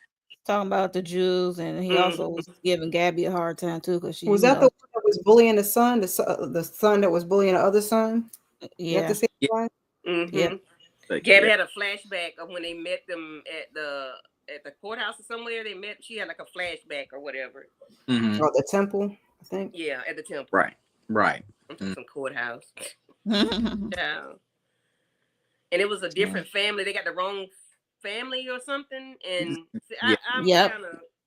Speaker 4: talking about the Jews, and he also was giving Gabi a hard time too because she
Speaker 7: was that the one that was bullying the son, the son that was bullying the other son.
Speaker 4: Yeah.
Speaker 3: Yeah. Gabi had a flashback of when they met them at the courthouse or somewhere. They met. She had like a flashback or whatever.
Speaker 7: Mm-hmm. Or the temple, I think.
Speaker 3: Yeah, at the temple.
Speaker 5: Right.
Speaker 3: Some courthouse. Yeah. And it was a different family. They got the wrong family or something. And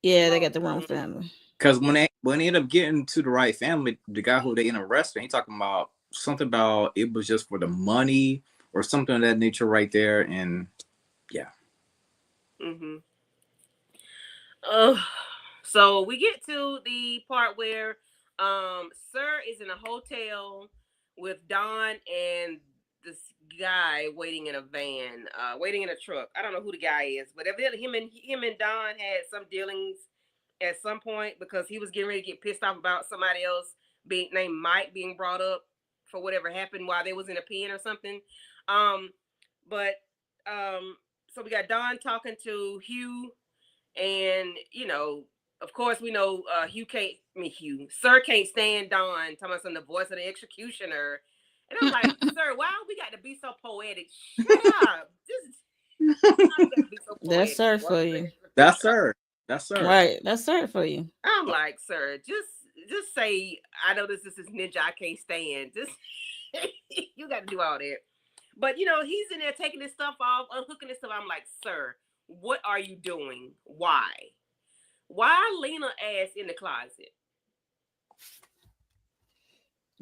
Speaker 4: they got the wrong family.
Speaker 5: Because when they ended up getting to the right family, the guy who they ended up arresting, he talking about something about it was just for the money or something of that nature right there. And yeah.
Speaker 3: So we get to the part where Sir is in a hotel with Don and this guy waiting in a van, waiting in a truck. I don't know who the guy is, but him and Don had some dealings at some point because he was getting ready to get pissed off about somebody else named Mike being brought up for whatever happened while they was in a pen or something. So we got Don talking to Hugh, and of course we know Sir can't stand Don talking about the voice of the executioner. And I'm like, sir, why we got to be so poetic? Shut up.
Speaker 4: That's Sir for you.
Speaker 5: That's Sir.
Speaker 4: Right. That's Sir for you.
Speaker 3: I'm like, sir, just say, I know this is ninja I can't stand. Just you got to do all that. But he's in there taking this stuff off, unhooking this stuff. I'm like, sir, what are you doing? Why Lena ass in the closet?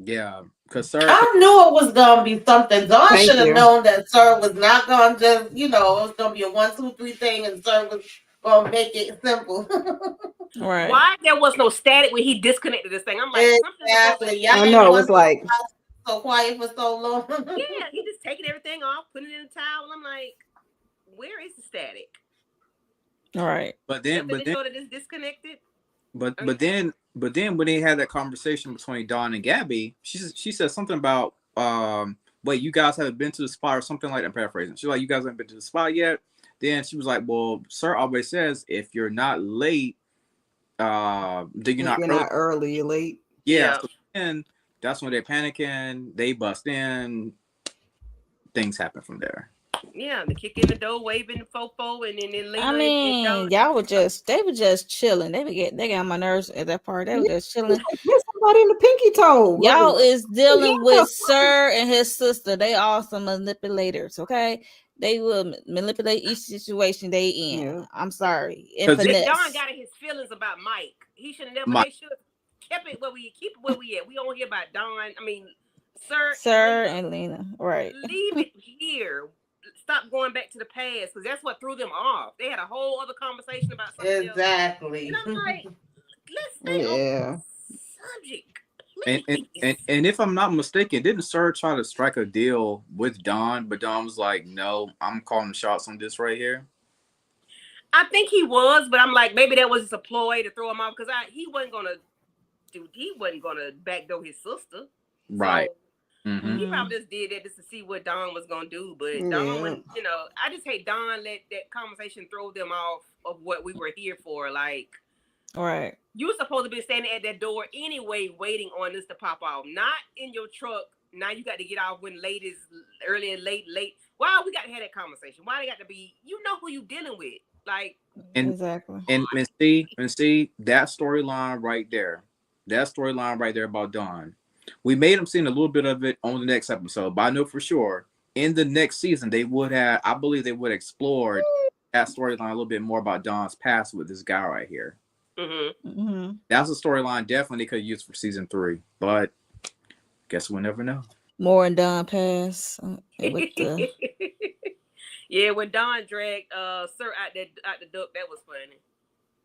Speaker 5: Yeah, because Sir,
Speaker 6: I knew it was gonna be something. Don should have known that Sir was not gonna just, it was gonna be a 1, 2, 3 thing, and Sir was gonna make it simple.
Speaker 4: Right?
Speaker 3: Why there was no static when he disconnected this thing? I'm like,
Speaker 6: exactly.
Speaker 7: I know it was like
Speaker 6: so quiet for so long.
Speaker 3: Yeah, he just taking everything off, putting it in a towel. I'm like, where is the static?
Speaker 4: All right.
Speaker 5: But then
Speaker 3: it's disconnected.
Speaker 5: But then when they had that conversation between Dawn and Gabi, she said something about wait, you guys haven't been to the spot or something like that. I'm paraphrasing. She's like, you guys haven't been to the spot yet. Then she was like, well, Sir always says if you're not late, then you're not
Speaker 7: early, you're late.
Speaker 5: Yeah. So then that's when they're panicking, they bust in, things happen from there.
Speaker 3: Yeah, they kick in the door, waving fofo, and then Lena.
Speaker 4: I mean, they were just chilling. They got on my nerves at that part. They were just chilling.
Speaker 7: There's somebody in the pinky toe.
Speaker 4: Y'all is dealing with Sir and his sister. They are some manipulators, okay? They will manipulate each situation they in. Yeah. I'm sorry.
Speaker 3: Don got in his feelings about Mike. He should have never. They should have kept it where we at. We don't hear about Don. I mean, Sir
Speaker 4: and Lena. Right.
Speaker 3: Leave it here. Stop going back to the past because that's what threw them off. They had a whole other conversation about something
Speaker 6: exactly.
Speaker 3: else. And I'm like, let's stay on subject.
Speaker 5: And if I'm not mistaken, didn't Sir try to strike a deal with Don, but Don was like, "No, I'm calling the shots on this right here."
Speaker 3: I think he was, but I'm like, maybe that was just a ploy to throw him off because he wasn't gonna backdoor his sister,
Speaker 5: right?
Speaker 3: So, he probably just did that just to see what Don was gonna do, but Don, I just hate Don let that conversation throw them off of what we were here for. Like,
Speaker 4: all right,
Speaker 3: you were supposed to be standing at that door anyway, waiting on this to pop off, not in your truck. Now you got to get off when late is early and late. Why we got to have that conversation? Why they got to be? You know who you dealing with, like
Speaker 4: exactly.
Speaker 5: And see that storyline right there. That storyline right there about Don. We made them see a little bit of it on the next episode, but I know for sure in the next season I believe they would have explored that storyline a little bit more about Don's past with this guy right here. That's a storyline definitely could use for season 3, but guess we'll never know.
Speaker 4: More in Don pass with the
Speaker 3: yeah, when Don dragged Sir out the duck, that was funny.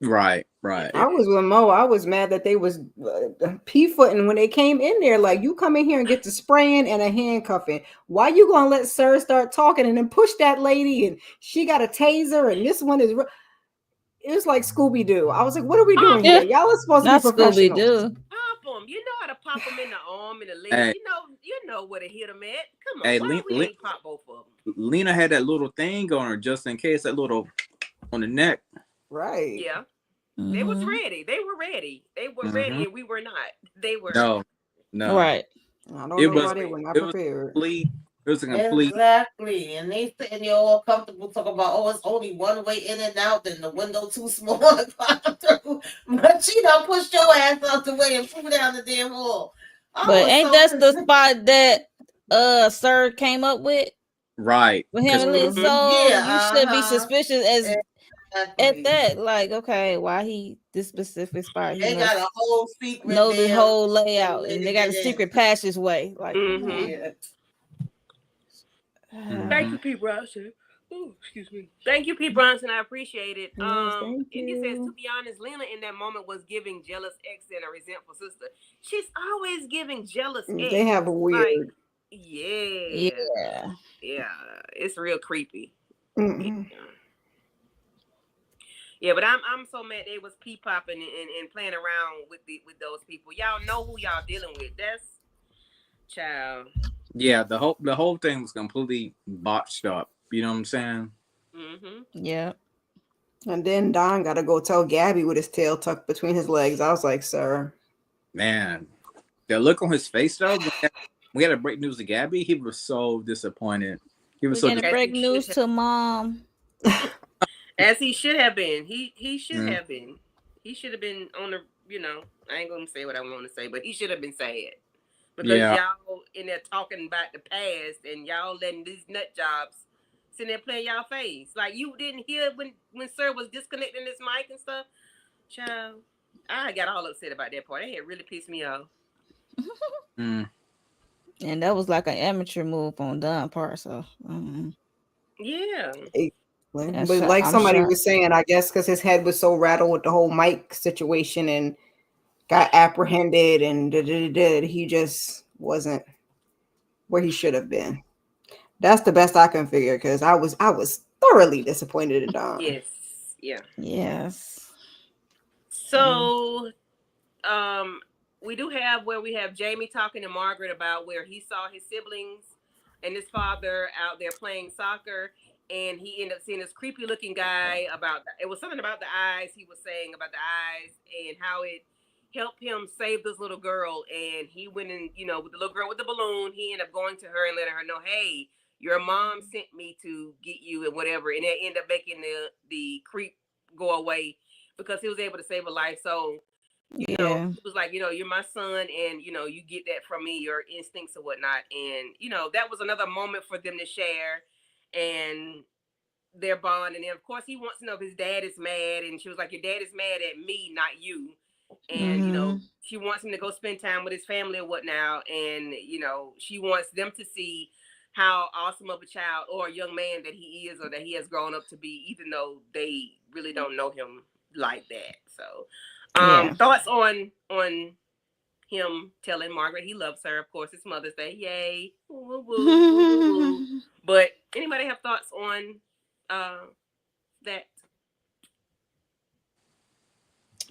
Speaker 5: Right.
Speaker 7: I was with Mo. I was mad that they was p-footing when they came in there. Like, you come in here and get the spraying and a handcuffing. Why you gonna let Sir start talking and then push that lady and she got a taser and this one is? It was like Scooby-Doo. I was like, what are we doing here? Y'all are supposed to be professional.
Speaker 3: Scooby-Doo. Pop them. You know how to pop them in the arm and the leg. Hey. You know where to hit them at. Come on, why we ain't pop both of them?
Speaker 5: Lena had that little thing on her just in case, that little on the neck.
Speaker 7: Right.
Speaker 3: Yeah. They was ready. They were ready. They were ready, and we were not. They were
Speaker 5: no.
Speaker 4: Right.
Speaker 7: I don't know why they were not prepared.
Speaker 5: It was a complete.
Speaker 6: Exactly. And they sitting there all comfortable talking about, it's only one way in and out, and the window too small to climb through. But she done pushed your ass out the way and flew down the damn hall.
Speaker 4: But ain't that the spot that Sir came up with?
Speaker 5: Right.
Speaker 4: With him and Liz. So you should be suspicious as at that. Like, okay, why this specific spot?
Speaker 6: They got a whole secret.
Speaker 4: Know the whole layout, and they got a secret passageway. Like,
Speaker 3: Thank you, Pete Bronson. Oh, excuse me. Thank you, Pete Bronson. I appreciate it. It says, to be honest, Lena in that moment was giving jealous ex and a resentful sister. She's always giving jealous ex.
Speaker 7: They have a weird.
Speaker 3: Like, yeah. It's real creepy. Yeah, but I'm so mad they was pee popping and playing around with those people. Y'all know who y'all dealing with. That's child.
Speaker 5: Yeah, the whole thing was completely botched up. You know what I'm saying?
Speaker 4: Yeah.
Speaker 7: And then Don got to go tell Gabi with his tail tucked between his legs. I was like, sir.
Speaker 5: Man, the look on his face though. We had to break news to Gabi. He was so disappointed. He was
Speaker 4: so break news to Mom.
Speaker 3: As he should have been. He should have been. He should have been on the, I ain't gonna say what I want to say, but he should have been sad. Because y'all in there talking about the past and y'all letting these nut jobs sitting there playing y'all face. Like, you didn't hear when Sir was disconnecting his mic and stuff. Child, I got all upset about that part. That had really pissed me off.
Speaker 4: And that was like an amateur move on Don's part, so
Speaker 3: yeah.
Speaker 7: But like somebody was saying, I guess because his head was so rattled with the whole mic situation and got apprehended and he just wasn't where he should have been. That's the best I can figure, because I was thoroughly disappointed in Don.
Speaker 3: Yes. Yeah.
Speaker 4: Yes.
Speaker 3: So we do have where we have Jamie talking to Margaret about where he saw his siblings and his father out there playing soccer. And he ended up seeing this creepy looking guy it was something about the eyes. He was saying about the eyes and how it helped him save this little girl. And he went in, with the little girl with the balloon, he ended up going to her and letting her know, hey, your mom sent me to get you and whatever. And it ended up making the creep go away because he was able to save a life. So, it was like, you're my son and, you get that from me, your instincts and whatnot. And, that was another moment for them to share and their bond. And then of course he wants to know if his dad is mad, and she was like, your dad is mad at me, not you. And she wants him to go spend time with his family or whatnot. And she wants them to see how awesome of a child or a young man that he is, or that he has grown up to be, even though they really don't know him like that. So thoughts on him telling Margaret he loves her. Of course, it's Mother's Day. Yay. Woo, woo, woo, woo. But anybody have thoughts on that?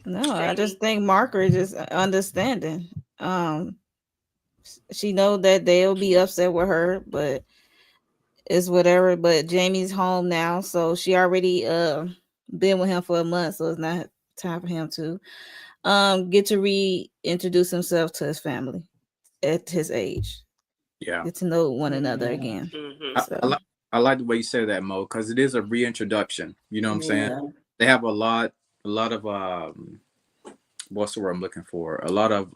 Speaker 4: No, Jamie? I just think Margaret is understanding. She know that they'll be upset with her, but it's whatever. But Jamie's home now, so she already been with him for a month, so it's not time for him to get to reintroduce himself to his family at his age.
Speaker 5: Yeah,
Speaker 4: get to know one another again.
Speaker 5: So. I like the way you say that, Mo, because it is a reintroduction. You know what I'm saying? They have a lot of what's the word I'm looking for? A lot of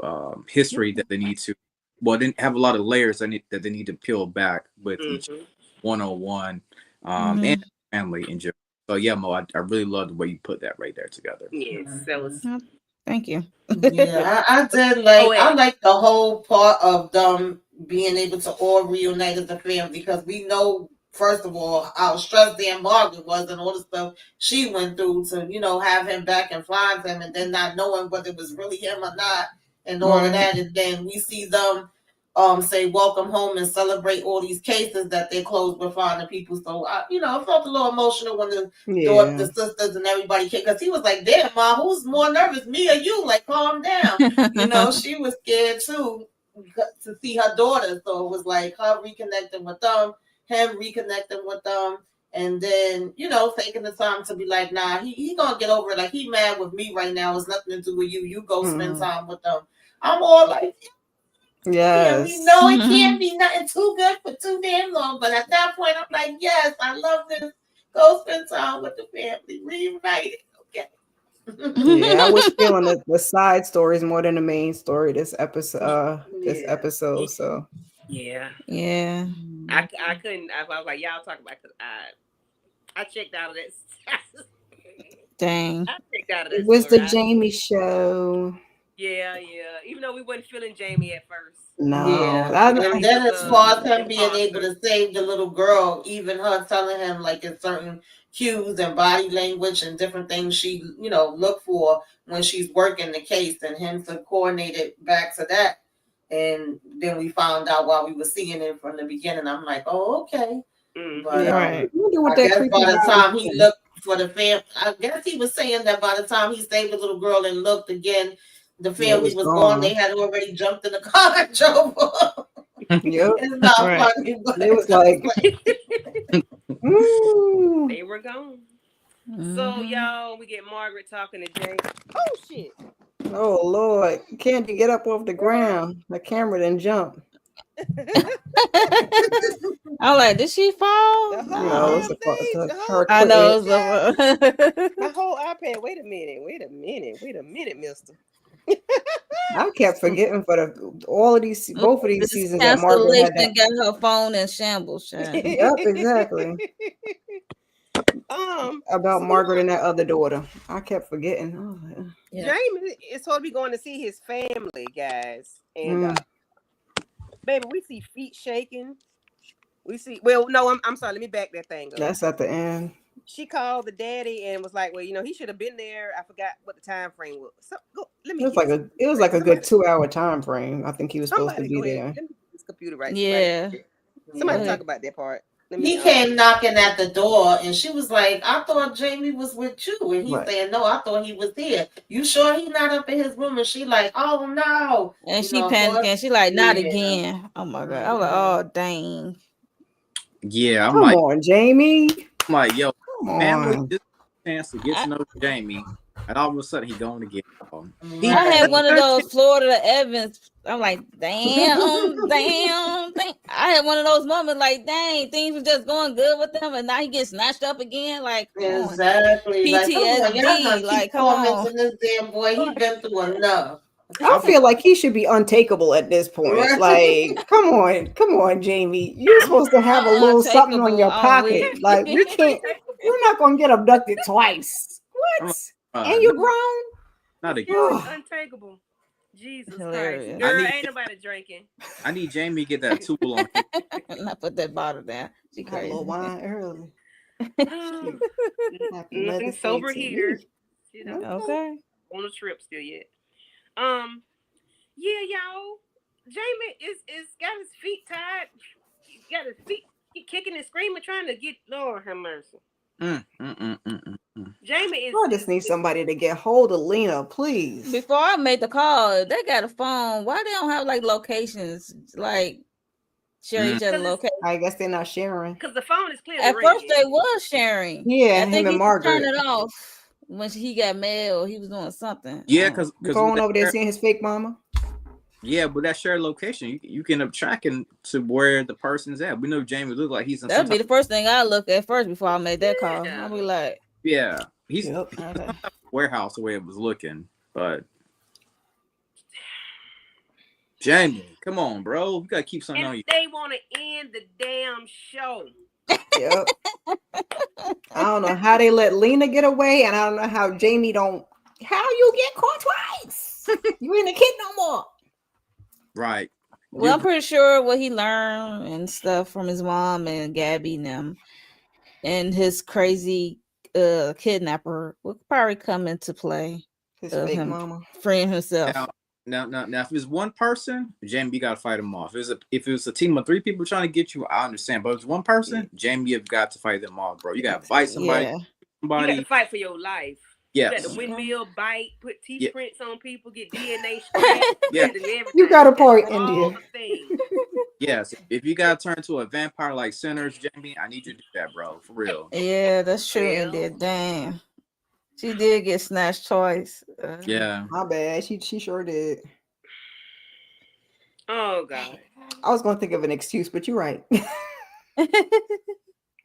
Speaker 5: history that they need to. Well, they have a lot of layers that they need to peel back with each one-on-one and family in general. So yeah, Mo, I really love the way you put that right there together.
Speaker 3: Yes, that was.
Speaker 4: Thank you.
Speaker 6: Yeah, I did like. I like the whole part of them being able to all reunite as a family because we know, first of all, how stressed Dan Margaret was and all the stuff she went through to, have him back and find him, and then not knowing whether it was really him or not, and all of that. And then we see them say welcome home and celebrate all these cases that they closed with finding people. So I felt a little emotional when the sisters and everybody came, because he was like, damn, Ma, who's more nervous, me or you? Like, calm down. She was scared too to see her daughter. So it was like her reconnecting with them, him reconnecting with them, and then, taking the time to be like, nah, he gonna get over it. Like, he mad with me right now. It's nothing to do with you. You go spend time with them. I'm all like, yeah, we know it can't be nothing too good for too damn long. But at that point, I'm like, yes, I love this. Go spend time with the family. Reunited. Okay.
Speaker 7: Yeah, I was feeling the side stories more than the main story this episode. So
Speaker 3: yeah. I couldn't. I was like, y'all talk about, because I checked out of that.
Speaker 4: Dang.
Speaker 3: I checked out of that.
Speaker 7: It was the Jamie show.
Speaker 3: Yeah. Even though we wasn't feeling Jamie at first.
Speaker 7: No.
Speaker 6: Yeah. And then as far as him being able to save the little girl, even her telling him like in certain cues and body language and different things she, look for when she's working the case, and him to coordinate it back to that. And then we found out while we were seeing it from the beginning. I'm like, oh, okay. But I guess by the time he looked for the family, I guess he was saying that by the time he saved the little girl and looked again, the family was gone. They had already jumped in the car and drove off.
Speaker 7: Yep.
Speaker 6: It's not funny, but
Speaker 7: it was like
Speaker 3: they were gone. So y'all, we get Margaret talking to Jay. Oh shit.
Speaker 7: Oh Lord. Candy, get up off the ground. The camera didn't jump.
Speaker 4: I'm like, did she fall?
Speaker 7: No, it's her.
Speaker 4: I know it's a
Speaker 8: my whole iPad. Wait a minute, mister.
Speaker 7: I kept forgetting for both of these seasons that Margaret had
Speaker 4: got her phone in shambles.
Speaker 7: Yep, exactly. About Margaret and that other daughter. I kept forgetting. Oh,
Speaker 8: yeah. Jamie is supposed to be going to see his family, guys. And baby, we see feet shaking. We see. Well, no, I'm sorry. Let me back that thing up.
Speaker 7: That's at the end.
Speaker 8: She called the daddy and was like, "Well, he should have been there. I forgot what the time frame was. So let me.
Speaker 7: It was like a good 2-hour time frame. I think he was supposed to be there.
Speaker 8: Let me get this computer right.
Speaker 4: Yeah.
Speaker 8: Somebody talk about that part.
Speaker 6: He came knocking at the door, and she was like, "I thought Jamie was with you," and he's saying, "No, I thought he was here. You sure he's not up in his room?" And she like, "Oh no!"
Speaker 4: And she panicking. She like, "Not again!" Oh my god! I was like, "Oh dang!"
Speaker 5: Yeah,
Speaker 7: come on, Jamie.
Speaker 5: I'm like, yo, family, this chance to get to know Jamie, and all of a sudden he going to get home.
Speaker 4: I had one of those Florida Evans. I'm like, damn. I had one of those moments like, dang, things were just going good with them, and now he gets snatched up again. Like,
Speaker 6: exactly.
Speaker 4: PTSD.
Speaker 6: Like, come on. This damn boy, he been through enough.
Speaker 7: I feel like he should be untakeable at this point. Like, come on, Jamie. You're supposed to have a little something on your pocket. Like, we're not gonna get abducted twice. What? And you're grown?
Speaker 5: Not again.
Speaker 3: Untakeable. Jesus Christ. Girl, ain't nobody drinking.
Speaker 5: I need Jamie to get that tool on.
Speaker 4: And I put that bottle down. She crazy.
Speaker 7: A little wine early.
Speaker 3: Nothing sober here.
Speaker 4: Okay.
Speaker 3: On the trip still yet. Yeah, y'all. Jamie is got his feet tied. He got his feet kicking and screaming, trying to get Lord have mercy. Jamie is.
Speaker 7: I just need somebody to get hold of Lena, please.
Speaker 4: Before I made the call, they got a phone. Why they don't have like locations, like share each other location?
Speaker 7: I guess they're not sharing.
Speaker 3: Because the phone is clearly
Speaker 4: at first they was sharing.
Speaker 7: Yeah,
Speaker 4: I think
Speaker 7: him and Margaret
Speaker 4: turned it off when he got mail. He was doing something.
Speaker 5: Yeah, because
Speaker 7: going over there seeing his fake mama.
Speaker 5: Yeah, but that shared location, you can end up tracking to where the person's at. We know Jamie look like he's in.
Speaker 4: That'd be the first thing I look at first before I made that call. I'll be like,
Speaker 5: yeah, he's in the warehouse the way it was looking, but Jamie, come on, bro, you gotta keep something on you.
Speaker 3: They want to end the damn show.
Speaker 7: Yep. I don't know how they let Lena get away, and I don't know how Jamie don't. How you get caught twice? You ain't a kid no more.
Speaker 5: Right.
Speaker 4: Well, I'm pretty sure what he learned and stuff from his mom and Gabi and them, and his crazy kidnapper will probably come into play.
Speaker 7: His fake
Speaker 4: him
Speaker 7: mama
Speaker 4: freeing himself.
Speaker 5: Now, if it's one person, Jamie, you gotta fight him off. If it's a team of 3 people trying to get you, I understand. But if it's one person, Jamie, you've got to fight them off, bro. You gotta fight somebody.
Speaker 4: Yeah.
Speaker 3: You got to fight for your life.
Speaker 5: Yes.
Speaker 3: You got the windmill bite, put teeth prints on people, get DNA
Speaker 7: You got a point, India.
Speaker 5: Yes. If you gotta turn to a vampire like Sinners, Jamie, I need you to do that, bro. For real.
Speaker 4: Yeah, that's true, India. Damn. She did get snatched twice.
Speaker 5: Yeah.
Speaker 7: My bad. She sure did.
Speaker 3: Oh God.
Speaker 7: I was gonna think of an excuse, but you're right.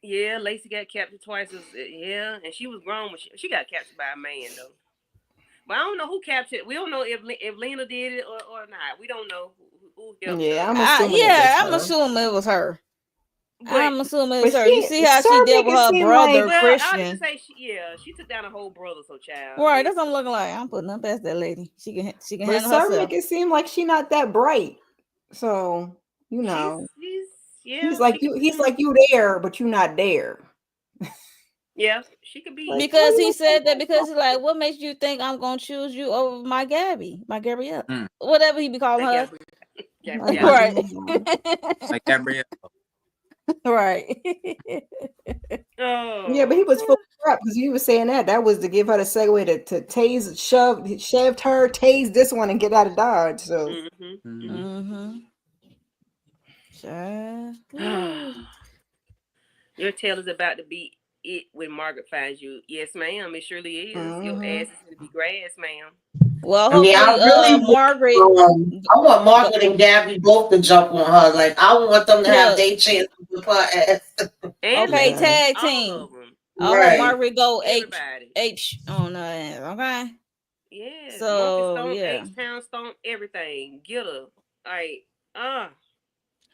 Speaker 3: Yeah, Lacey got captured twice. Yeah, and she was grown when she got captured by a man though. But I don't know who captured. We don't know if Lena did it or not. We don't know who helped her.
Speaker 7: I'm
Speaker 4: assuming it was her. I'm assuming it was her.
Speaker 7: She,
Speaker 4: you see how she dealt with her brother Christian.
Speaker 3: I was say she took down a whole brother, so child.
Speaker 4: Right, that's what I'm looking like. I'm putting up past that lady. She can handle
Speaker 7: herself.
Speaker 4: herself.
Speaker 7: Make it seem like she not that bright. So you know, he's like you there, but you not there.
Speaker 3: Yeah, she could be.
Speaker 4: Because he said that because he's like, what makes you think I'm gonna choose you over my Gabrielle? Whatever he be calling her. Right.
Speaker 5: Like Gabrielle.
Speaker 4: Right.
Speaker 3: Oh.
Speaker 7: Yeah, but he was full up because he was saying that was to give her the segue to tase, shoved her, tase this one, and get out of Dodge. So.
Speaker 3: Your tail is about to be it when Margaret finds you. Yes, ma'am. It surely is. Your ass is gonna be grass, ma'am.
Speaker 4: Well, hopefully, Margaret.
Speaker 6: I want Margaret and Gabi both to jump on her. Like I want them to have their chance to whip her ass.
Speaker 4: Okay, tag team.
Speaker 6: Right.
Speaker 4: Margaret go H on her ass. Okay.
Speaker 3: Yeah.
Speaker 4: So
Speaker 3: H-Town Stomp, everything. Get her. Like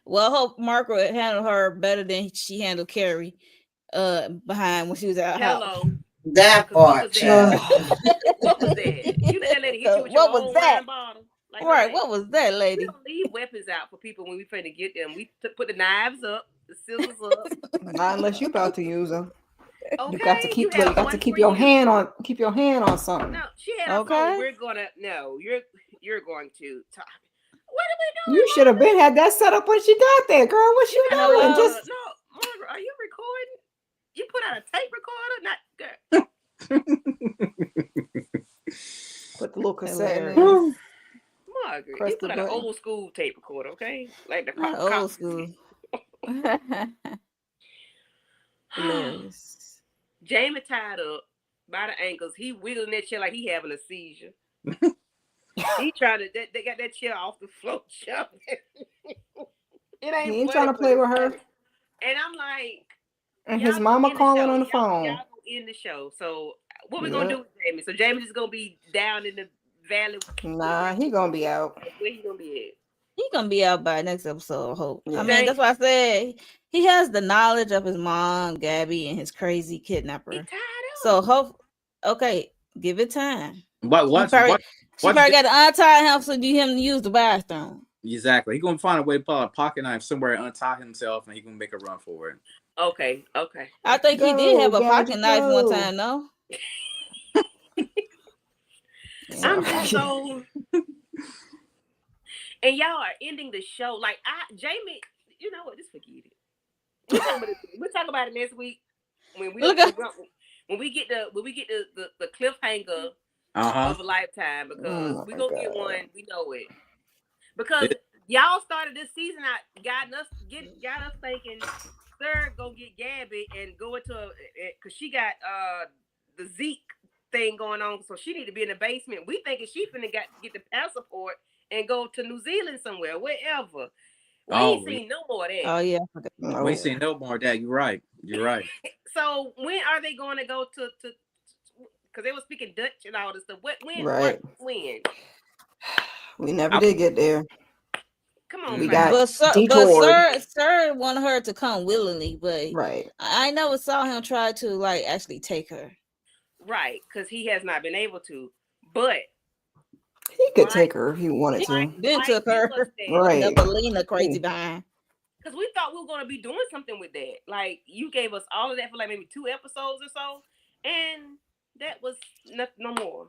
Speaker 4: Well, I hope Margaret handled her better than she handled Carrie behind when she was at her house.
Speaker 6: That part.
Speaker 3: What was that? You let that lady hit you with your own wine bottle. Like,
Speaker 4: right, what was that, lady?
Speaker 3: We don't leave weapons out for people when we finna get them. We put the knives up, the scissors up.
Speaker 7: Not unless you about to use them.
Speaker 3: Okay,
Speaker 7: you got to keep your hand on something.
Speaker 3: No, she had a phone. You're going to talk. What are we doing?
Speaker 7: You should have had that set up when she got there, girl. What you doing?
Speaker 3: No, Margaret, are you recording? You put out a tape recorder? Not
Speaker 7: put the little cassette in.
Speaker 3: Margaret, you put out an old school tape recorder, okay? Like the
Speaker 4: old school. Hilarious.
Speaker 3: Jamie tied up by the ankles. He wiggling that chair like he having a seizure. He trying to they got that chair off the floor.
Speaker 7: He ain't trying to play with her.
Speaker 3: And I'm like,
Speaker 7: and his mama calling on the phone.
Speaker 3: Y'all in the show. So what we gonna do with Jamie? So Jamie just gonna be down in the valley.
Speaker 7: Nah, he gonna be out.
Speaker 3: Where he gonna be at?
Speaker 4: He gonna be out by next episode, I hope. Yeah. I mean, that's why I said he has the knowledge of his mom, Gabi, and his crazy kidnapper. So give it time.
Speaker 5: She probably
Speaker 4: got to untie him so you him to use the bathroom.
Speaker 5: Exactly. He's gonna find a way to pull out a pocket knife somewhere and untie himself, and he gonna make a run for it.
Speaker 3: Okay.
Speaker 4: I think he did have a pocket knife one time, no?
Speaker 3: I'm just so. And y'all are ending the show like Jamie. You know what? Just forget it. We'll talk about it next week when we get the cliffhanger of a lifetime, because we gonna get one. We know it because y'all started this season out got us thinking Third go get Gabi and go into because she got the Zeke thing going on, so she need to be in the basement. We thinking she finna get the passport and go to New Zealand somewhere, wherever. We ain't seen no more of that.
Speaker 4: Oh yeah,
Speaker 5: we ain't seen no more of that. You're right.
Speaker 3: So when are they going to go to? Because they were speaking Dutch and all this stuff. When?
Speaker 7: Right.
Speaker 3: When?
Speaker 7: We never did get there.
Speaker 3: Come on,
Speaker 7: we got
Speaker 4: but
Speaker 7: detoured.
Speaker 4: Sir wanted her to come willingly, but
Speaker 7: Right.
Speaker 4: I never saw him try to like actually take her.
Speaker 3: Right, because he has not been able to. But
Speaker 7: he could take her if he wanted to.
Speaker 4: Then took her.
Speaker 7: Right.
Speaker 4: The Belina crazy behind.
Speaker 3: Because we thought we were going to be doing something with that. Like, you gave us all of that for like maybe 2 episodes or so, and that was no more.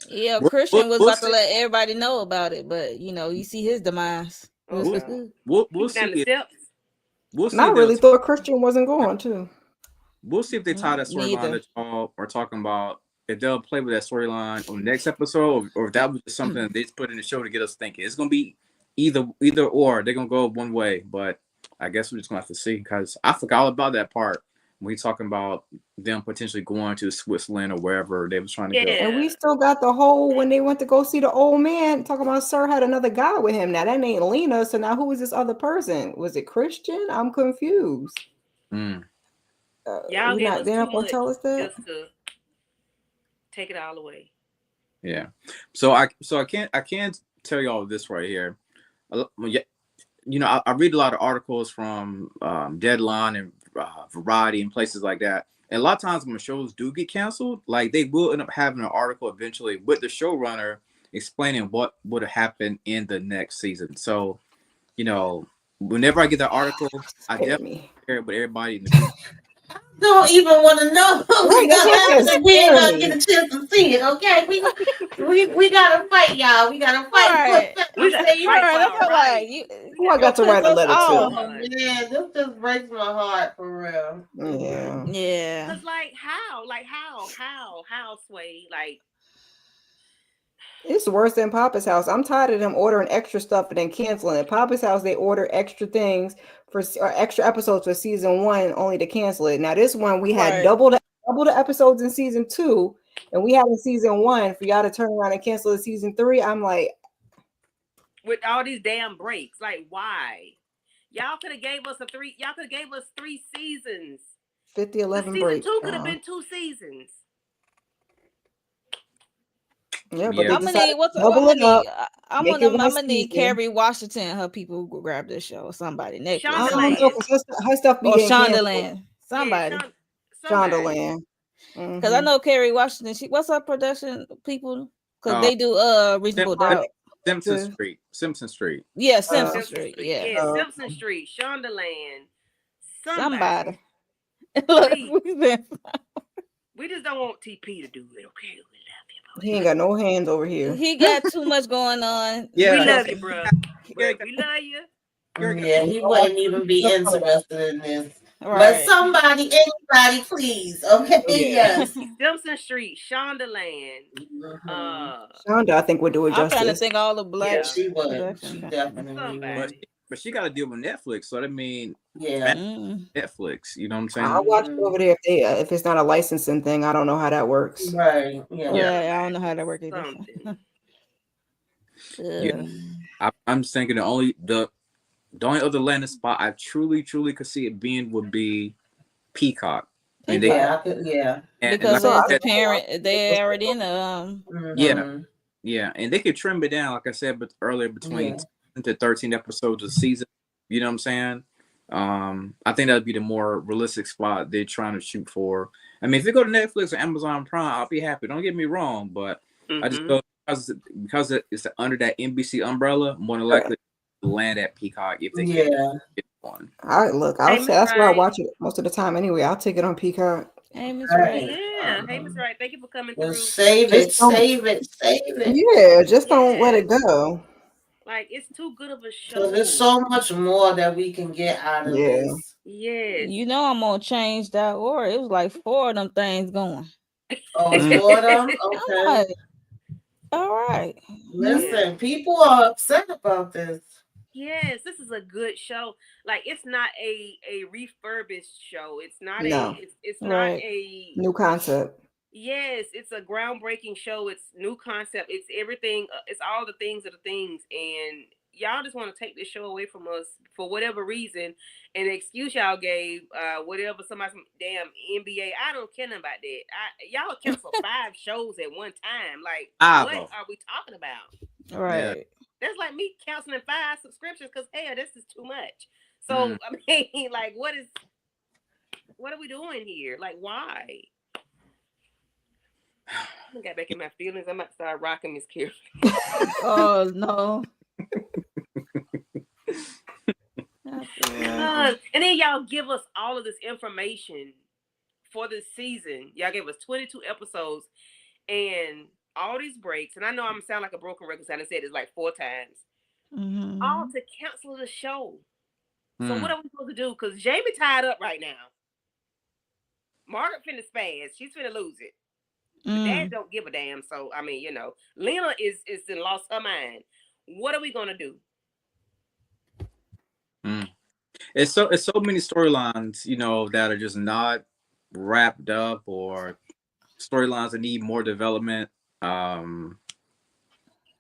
Speaker 4: Yeah, Christian was about to let everybody know about it, but you see his demise.
Speaker 5: We'll see.
Speaker 7: I really thought Christian wasn't going to.
Speaker 5: We'll see if they tie that storyline that y'all are talking about. If they'll play with that storyline on the next episode, or if that was just something that they just put in the show to get us thinking. It's gonna be either or. They're gonna go one way, but I guess we're just gonna have to see, because I forgot all about that part when we talking about them potentially going to Switzerland or wherever they was trying to go.
Speaker 7: And we still got the whole when they went to go see the old man talking about Sir had another guy with him. Now that ain't Lena. So now who is this other person? Was it Christian? I'm confused.
Speaker 3: Y'all
Speaker 7: they're not gonna tell us that.
Speaker 3: Just to take it all away.
Speaker 5: Yeah. So I can't tell y'all this right here. I read a lot of articles from Deadline and Variety and places like that. And a lot of times when shows do get canceled, like they will end up having an article eventually with the showrunner explaining what would have happened in the next season. So, whenever I get that article, I definitely share it with everybody in the group.
Speaker 6: Don't even want to know. We gotta get a chance to see it. Okay, we gotta fight, y'all. We gotta fight.
Speaker 4: We gotta fight.
Speaker 7: I got to write a letter
Speaker 6: to. Yeah, this just breaks my heart for real.
Speaker 4: Yeah.
Speaker 3: Cause how, Sway, like.
Speaker 7: It's worse than Papa's house. I'm tired of them ordering extra stuff and then canceling it. Papa's house, they order extra things or extra episodes for season 1 only to cancel it. Now this one we had double the episodes in season 2, and we had in season 1 for y'all to turn around and cancel the season 3. I'm like,
Speaker 3: with all these damn breaks, like why? Y'all could have gave us 3 seasons.
Speaker 7: 50-11 breaks.
Speaker 3: Season 2 could have been 2 seasons.
Speaker 7: Yeah, but
Speaker 4: I'm gonna need Carrie Washington and her people who grab this show, or somebody. Next,
Speaker 7: her stuff be
Speaker 4: Shondaland, somebody.
Speaker 7: Shondaland.
Speaker 4: Because I know Carrie Washington. What's her production people? Because they do Reasonable Doubt.
Speaker 5: Simpson Street.
Speaker 4: Yeah, Simpson Street. Yeah,
Speaker 3: Simpson Street. Shondaland.
Speaker 4: Somebody.
Speaker 3: We just don't want TP to do it, okay?
Speaker 7: He ain't got no hands over here.
Speaker 4: He got too much going on.
Speaker 3: Yeah, we love you, bro. We love you.
Speaker 6: Yeah, he wouldn't even be interested in this. Right. But anybody, please. Okay. Yes.
Speaker 3: Simpson Street, Shondaland.
Speaker 7: Shonda, I think would do it justice.
Speaker 4: I'm trying to think all the black.
Speaker 6: Yeah, she would. She definitely would.
Speaker 5: But she got to deal with Netflix, so that means Netflix. You know what I'm saying?
Speaker 7: I'll watch it over there if it's not a licensing thing. I don't know how that works.
Speaker 6: Right.
Speaker 4: Yeah, I don't know how that works either.
Speaker 5: I'm thinking the only other landing spot I truly could see it being would be Peacock.
Speaker 6: And
Speaker 4: because as the parent, they're already in the
Speaker 5: Yeah, and they could trim it down, like I said, but earlier between 10 to 13 episodes a season. You know what I'm saying? I think that'd be the more realistic spot they're trying to shoot for. I mean, if you go to Netflix or Amazon Prime, I'll be happy. Don't get me wrong, but I just feel because it's under that NBC umbrella, more than likely land at Peacock if they can get one.
Speaker 7: That's where I watch it most of the time anyway. I'll take it on Peacock.
Speaker 3: Hey, Miss Wright. Yeah, hey, Miss Wright. Thank you for coming through.
Speaker 6: Save it.
Speaker 7: Yeah, just don't let it go.
Speaker 3: Like, it's too good of a show.
Speaker 6: There's so much more that we can get out of this.
Speaker 3: Yes.
Speaker 4: I'm on change.org. It was like 4 of them things going.
Speaker 6: Oh, it's 4 of them? Okay.
Speaker 4: All right.
Speaker 6: Listen, people are upset about this.
Speaker 3: Yes, this is a good show. Like, it's not a refurbished show. It's not it's not a
Speaker 7: new concept.
Speaker 3: Yes, it's a groundbreaking show. It's new concept. It's everything. It's all the things of the things. And y'all just want to take this show away from us for whatever reason. And the excuse y'all gave, whatever, somebody's damn NBA. I don't care about that. Y'all cancel 5 shows at one time. Like, what are we talking about?
Speaker 4: Right.
Speaker 3: That's like me canceling 5 subscriptions because hell, this is too much. So I mean, like, what are we doing here? Like, why? I got back in my feelings. I'm about to start rocking Miss Carol.
Speaker 4: Oh no.
Speaker 3: And then y'all give us all of this information for this season. Y'all gave us 22 episodes and all these breaks. And I know I'm sound like a broken record. I said it's like 4 times. All to cancel the show. So what are we supposed to do? Because Jamie tied up right now. Margaret finna spaz. She's finna lose it. The dad don't give a damn. So I mean, Lena is lost her mind. What are we gonna do?
Speaker 5: It's so many storylines, that are just not wrapped up, or storylines that need more development. I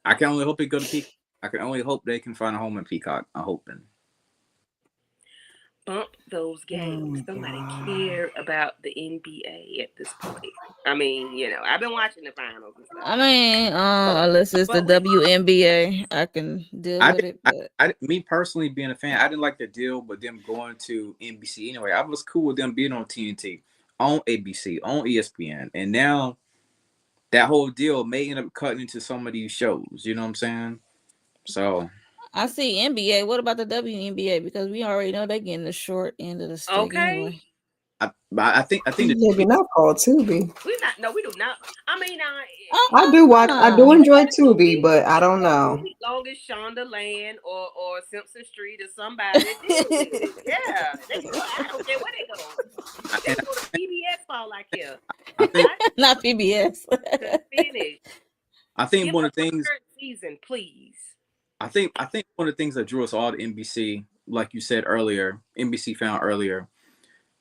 Speaker 5: can only hope it go to Peacock. I can only hope they can find a home in Peacock. I'm hoping.
Speaker 3: Bump those games. Somebody care about the NBA at this point. I mean, I've been watching the finals and stuff.
Speaker 4: I mean, unless it's the WNBA, I can deal with it. But
Speaker 5: me personally, being a fan, I didn't like the deal with them going to NBC anyway. I was cool with them being on TNT, on ABC, on ESPN, and now that whole deal may end up cutting into some of these shows. You know what I'm saying? So
Speaker 4: I see NBA. What about the WNBA? Because we already know they're getting the short end of the stick anyway.
Speaker 5: I think
Speaker 7: maybe not called Tubi.
Speaker 3: We do not. I mean,
Speaker 7: I do watch. I do enjoy Tubi, but I don't know.
Speaker 3: As long as Shonda Land or Simpson Street or somebody, yeah, I don't care where they go. They go to PBS for all I care.
Speaker 4: Not PBS.
Speaker 3: Finish.
Speaker 5: I think one of the things.
Speaker 3: Season, please.
Speaker 5: I think one of the things that drew us all to NBC, like you said earlier, NBC found earlier,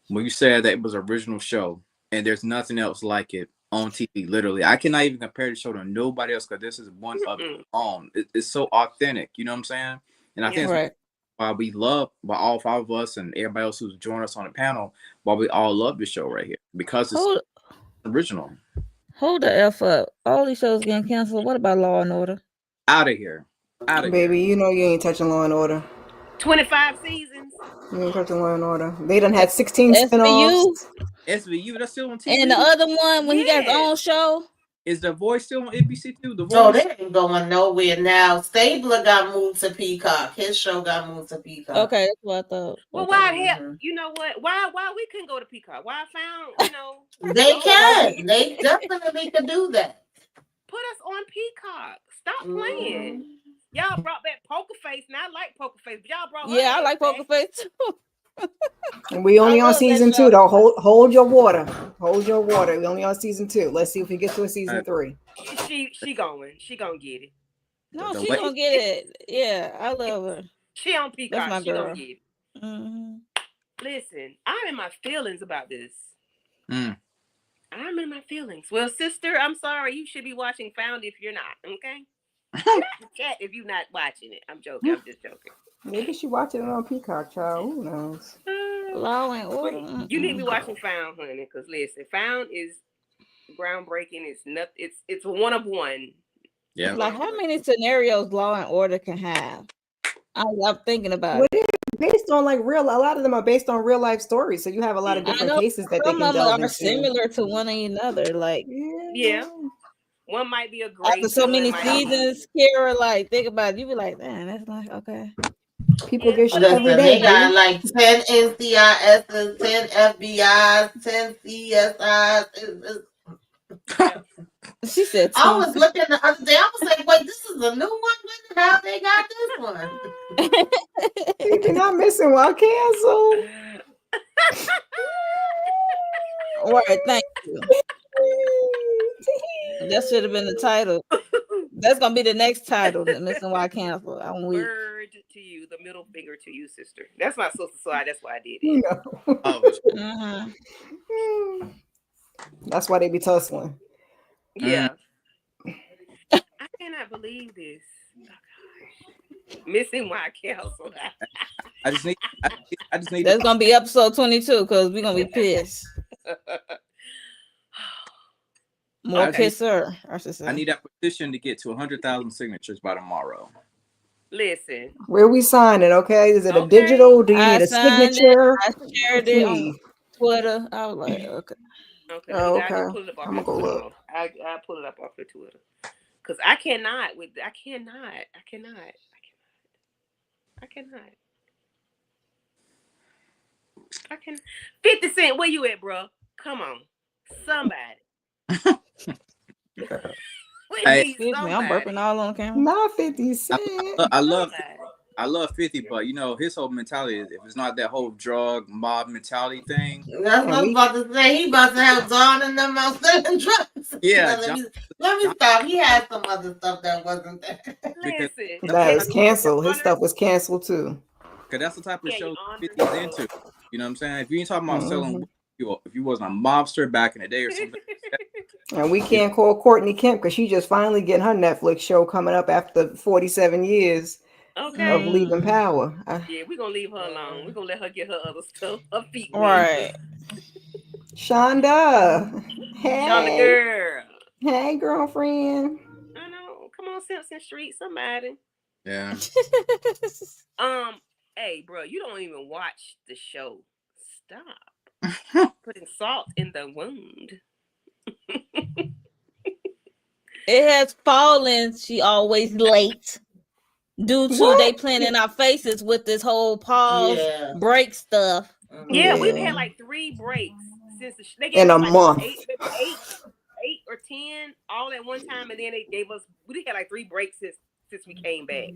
Speaker 5: when you said that it was an original show and there's nothing else like it on TV. Literally, I cannot even compare the show to nobody else because this is one of its own. It's so authentic. You know what I'm saying? And I think that's why we love, why all 5 of us and everybody else who's joined us on the panel, why we all love this show right here, because it's original.
Speaker 4: Hold the F up. All these shows getting canceled. What about Law and Order?
Speaker 5: Out of here.
Speaker 7: Baby, you ain't touching Law and Order.
Speaker 3: 25 seasons.
Speaker 7: You ain't touching Law and Order. They done had 16 spinoffs.
Speaker 5: SVU, that's still on TV.
Speaker 4: And the other one, when he got his own show.
Speaker 5: Is The Voice still on NBC too? The Voice?
Speaker 6: No, they ain't going nowhere now. Stabler got moved to Peacock. His show got moved to Peacock.
Speaker 4: Okay, that's what I thought.
Speaker 3: Well, why hell? You know what? Why we couldn't go to Peacock? Why I found,
Speaker 6: They can. They definitely can do that.
Speaker 3: Put us on Peacock. Stop playing. Y'all brought back Poker Face, and I like Poker Face. But y'all brought
Speaker 4: I like Poker Face too.
Speaker 7: And we only on season 2 though. Hold your water. Hold your water. We only on season 2. Let's see if we get to a season 3.
Speaker 3: She going. She gonna get it.
Speaker 4: No, she gonna get it. Yeah, I love her.
Speaker 3: She on Peacock.
Speaker 4: That's my
Speaker 3: she
Speaker 4: girl.
Speaker 3: gonna get it. Listen, I'm in my feelings about this. I'm in my feelings. Well, sister, I'm sorry. You should be watching Found if you're not. Okay. Chat if you're not watching it. I'm joking. I'm just joking.
Speaker 7: Maybe she watching it on Peacock, child. Who knows?
Speaker 4: Law and Order.
Speaker 3: You need to be watching Found, honey, because listen, Found is groundbreaking. It's not. It's one of one.
Speaker 5: Yeah.
Speaker 4: Like how many scenarios Law and Order can have? I'm thinking about it.
Speaker 7: Based on a lot of them are based on real life stories, so you have a lot of different cases that they can delve into.
Speaker 4: Some of them are similar to one another. Like
Speaker 3: one might be a great.
Speaker 4: After so many seasons, Kara, think about it. You be like, man, that's like okay.
Speaker 7: People get shit every day.
Speaker 6: They got like 10 NCISs, 10 FBIs, 10 CSIs.
Speaker 4: She said,
Speaker 6: I was looking the other day. I was like, wait, this is a new one? How they got this one?
Speaker 7: You're not missing one. Cancel.
Speaker 4: All right, thank you. That should have been the title. That's gonna be the next title. Missing Why Cancel.
Speaker 3: Word to you, the middle finger to you, sister. That's my sister, so that's why I did it.
Speaker 7: That's why they be tussling.
Speaker 3: Yeah. I cannot believe this. Oh, gosh. Missing Why Cancel.
Speaker 5: I just need.
Speaker 4: That's gonna be episode 22 because we're gonna be pissed. More pisser.
Speaker 5: I need that petition to get to 100,000 signatures by tomorrow.
Speaker 3: Listen.
Speaker 7: Where we signing? Okay, is it a digital? Do you need a signature?
Speaker 4: I shared it on Twitter. I was like, okay.
Speaker 3: Okay,
Speaker 7: oh,
Speaker 3: okay. I
Speaker 7: okay.
Speaker 3: can pull it up off.
Speaker 7: I'm gonna go look.
Speaker 3: I pull it up off of Twitter because I cannot. I can. 50 Cent, where you at, bro? Come on, somebody.
Speaker 4: Excuse me, I'm burping all on camera.
Speaker 7: Not 50 Cent.
Speaker 5: I love 50, but you know his whole mentality is if it's not that whole drug mob mentality thing.
Speaker 6: That's what I was about to say. He about to have John and them out selling drugs.
Speaker 5: Yeah,
Speaker 6: let me stop. He had some other stuff that wasn't there.
Speaker 3: Listen,
Speaker 7: that is canceled. His stuff was canceled too.
Speaker 5: Because that's the type of show 50's into. You know what I'm saying? If you ain't talking about selling, if you wasn't a mobster back in the day or something.
Speaker 7: And we can't call Courtney Kemp because she just finally getting her Netflix show coming up after 47 years of leaving power.
Speaker 3: Yeah, we're gonna leave her alone. We're gonna let her get her other stuff. Her feet.
Speaker 4: Right.
Speaker 7: Shonda. Hey.
Speaker 3: Shonda girl.
Speaker 7: Hey, girlfriend.
Speaker 3: I know. Come on, Simpson Street, somebody.
Speaker 5: Yeah.
Speaker 3: Hey, bro, you don't even watch the show. Stop. Putting salt in the wound.
Speaker 4: It has fallen. She always late due to they playing in our faces with this whole pause break stuff.
Speaker 3: Yeah, we've had like 3 breaks since they
Speaker 7: gave us in a month.
Speaker 3: 8 or 10 all at one time, and then they gave us. We had like 3 breaks since we came back.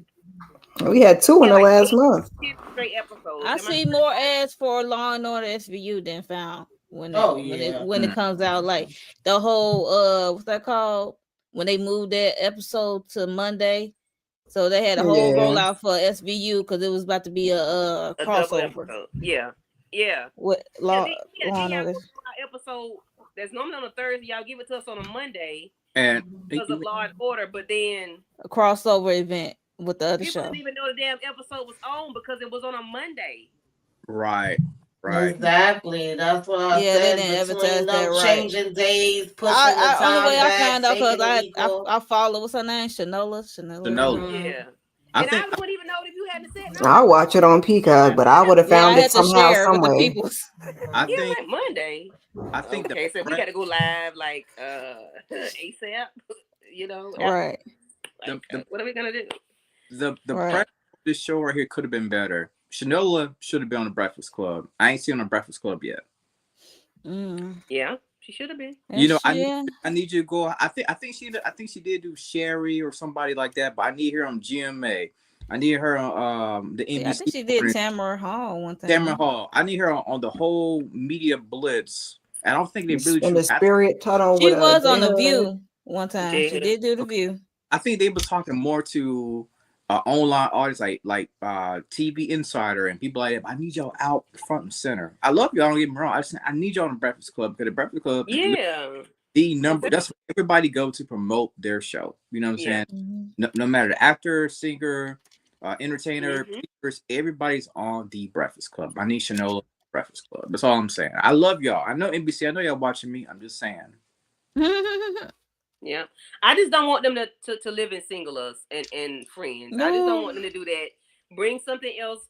Speaker 7: We had 2 in the last month.
Speaker 3: 10 straight episodes.
Speaker 4: I see more ads for Law and Order SVU than found when it comes out. Like the whole what's that called? When they moved that episode to Monday, so they had a whole rollout for SVU because it was about to be a crossover.
Speaker 3: Yeah.
Speaker 4: With Law and Order
Speaker 3: episode that's normally on a Thursday, y'all give it to us on a Monday,
Speaker 5: and
Speaker 3: because of Law and Order, but then
Speaker 4: a crossover event with the other show.
Speaker 3: People didn't even know the damn episode was on because it was on a Monday.
Speaker 5: Right.
Speaker 6: Exactly. That's what I said.
Speaker 4: They didn't advertise that right.
Speaker 6: Changing days, pushing the time
Speaker 4: only way
Speaker 6: back,
Speaker 4: I found out because I follow, what's her name? Shanola.
Speaker 3: Yeah. I wouldn't even know if you hadn't said no.
Speaker 7: I'll watch it on Peacock, but I would have found it somehow, some way.
Speaker 5: I think
Speaker 3: like Monday.
Speaker 5: I think
Speaker 3: so we got to go live like ASAP. You know,
Speaker 4: right?
Speaker 3: Like, what are we gonna do?
Speaker 5: The premise of this show right here could have been better. Shanola should have been on the Breakfast Club. I ain't seen on the Breakfast Club yet.
Speaker 3: Yeah, she should have been.
Speaker 5: You know, I need you to go. I think she did do Sherry or somebody like that, but I need her on GMA. I need her on the NBC.
Speaker 4: I think she did Tamara Hall one time.
Speaker 5: Tamara Hall. I need her on the whole media blitz. I don't think they really.
Speaker 7: In the Spirit Tunnel.
Speaker 4: She was on The View one time. She did do The View.
Speaker 5: I think they was talking more to online audience like TV Insider and people like that. I need y'all out front and center. I love y'all. Don't get me wrong. I need y'all on the Breakfast Club because the Breakfast Club is the number. That's where everybody go to promote their show. You know what I'm saying? Mm-hmm. No matter the actor, singer, entertainer, speakers, everybody's on the Breakfast Club. I need Shanola Breakfast Club. That's all I'm saying. I love y'all. I know NBC. I know y'all watching me. I'm just saying.
Speaker 3: Yeah, I just don't want them to live in singles and friends. No. I just don't want them to do that. Bring something else,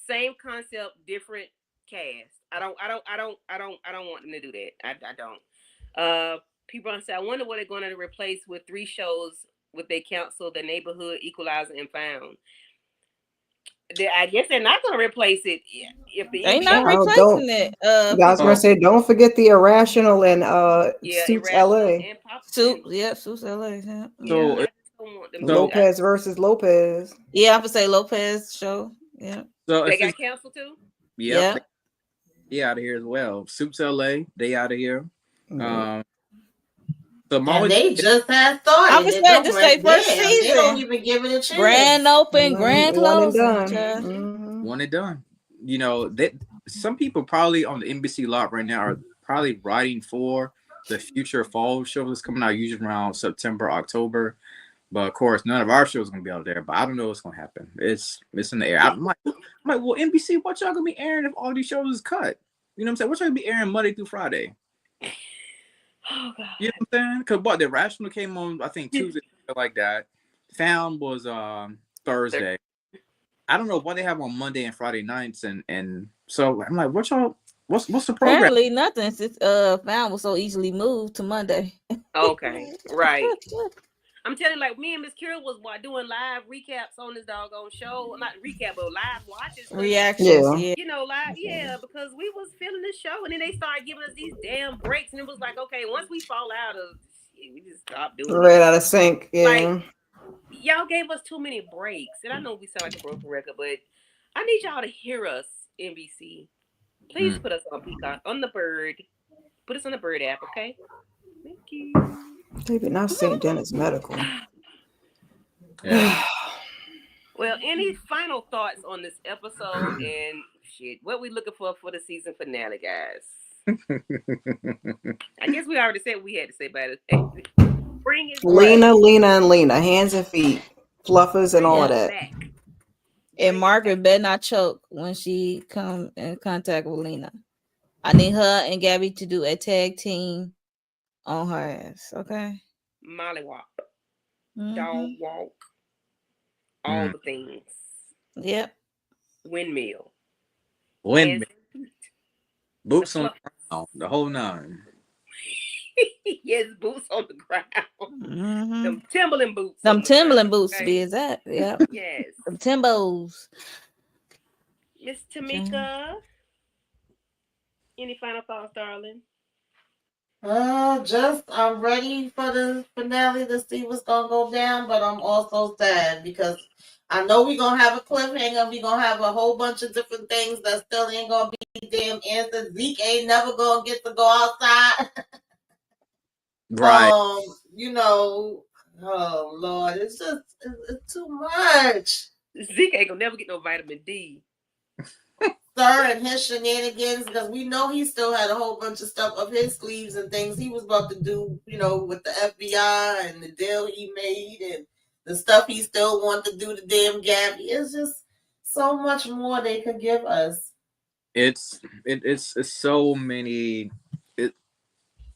Speaker 3: same concept, different cast. I don't want them to do that. I don't. People say, I wonder what they're going to replace with 3 shows with they council, The Neighborhood, Equalizer, and Found. I guess they're not going to replace it. If
Speaker 4: they're not replacing it.
Speaker 7: I was going to say, don't forget The Irrational and Suits LA.
Speaker 4: Suits LA. Yeah.
Speaker 5: So
Speaker 7: Lopez versus Lopez.
Speaker 4: Yeah, I'm going to say Lopez show. Yeah.
Speaker 3: So they got canceled too?
Speaker 5: Yeah. They out of here as well. Suits LA, they out of here.
Speaker 6: So they just had started.
Speaker 4: I'm just saying, this is their first season.
Speaker 6: They don't even give it a chance.
Speaker 4: Grand open, grand closing.
Speaker 5: One and done. You know, some people probably on the NBC lot right now are probably writing for the future fall show that's coming out usually around September, October. But of course, none of our shows are gonna be out there. But I don't know what's gonna happen. It's in the air. I'm like, well, NBC, what y'all gonna be airing if all these shows is cut? You know what I'm saying? What y'all gonna be airing Monday through Friday?
Speaker 3: Oh God.
Speaker 5: You know what I'm saying? Because The Rational came on, I think Tuesday, like that. Found was Thursday. I don't know what they have on Monday and Friday nights, and so I'm like, what's the program?
Speaker 4: Apparently nothing since Found was so easily moved to Monday.
Speaker 3: Okay, right. I'm telling you, like me and Miss Kira was doing live recaps on this doggone show. Not recap, but live watches.
Speaker 4: Reactions, yeah.
Speaker 3: You know, because we was feeling the show, and then they started giving us these damn breaks, and it was like, okay, once we fall out of shit, we just stop doing
Speaker 7: right out of sync. Yeah.
Speaker 3: Like, y'all gave us too many breaks, and I know we sound like a broken record, but I need y'all to hear us, NBC. Please put us on Peacock, on the Bird. Put us on the Bird app, okay? Thank you.
Speaker 7: Maybe not St. Dennis Medical.
Speaker 5: Yeah.
Speaker 3: Well, any final thoughts on this episode and shit? What we looking for the season finale, guys? I guess we already said what we had to say about it. Bring it
Speaker 7: Lena, hands and feet, fluffers and all of that.
Speaker 3: Back.
Speaker 4: And Margaret better not choke when she come in contact with Lena. I need her and Gabi to do a tag team on her ass, okay?
Speaker 3: Mollywop. Dog walk. All the things.
Speaker 4: Yep.
Speaker 3: Windmill.
Speaker 5: Boots on the ground, the whole nine.
Speaker 3: Yes, boots on the ground. Them Timberland boots.
Speaker 4: Them Timberland boots,
Speaker 3: okay?
Speaker 4: to be exact. Yep.
Speaker 3: Yes.
Speaker 4: Them Timbos.
Speaker 3: Miss Tamika. Any final thoughts, darling?
Speaker 6: I'm ready for the finale to see what's gonna go down, but I'm also sad because I know we're gonna have a cliffhanger. We're gonna have a whole bunch of different things that still ain't gonna be damn answered. Zeke ain't never gonna get to go outside.
Speaker 5: Right.
Speaker 6: Oh Lord, it's too much.
Speaker 3: Zeke ain't gonna never get no vitamin D.
Speaker 6: Sir and his shenanigans, because we know he still had a whole bunch of stuff up his sleeves and things he was about to do, with the FBI and the deal he made and the stuff he still wanted to do to damn Gabi. It's just so much more they could give us.
Speaker 5: It's so many.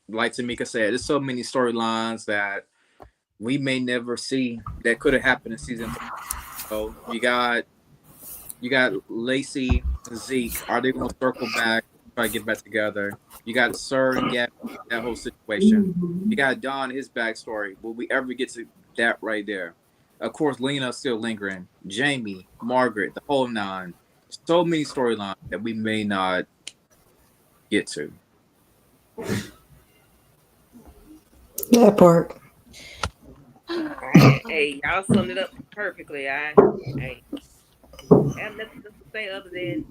Speaker 5: Like Tamika said, there's so many storylines that we may never see that could have happened in season 3. So you got Lacey and Zeke. Are they going to circle back, try to get back together? You got Sir and Gabi, that whole situation. You got Don, his backstory. Will we ever get to that right there? Of course, Lena's still lingering. Jamie, Margaret, the whole nine. So many storylines that we may not get to.
Speaker 7: That part.
Speaker 3: Hey, y'all summed it up perfectly. Hey, I have nothing to say other than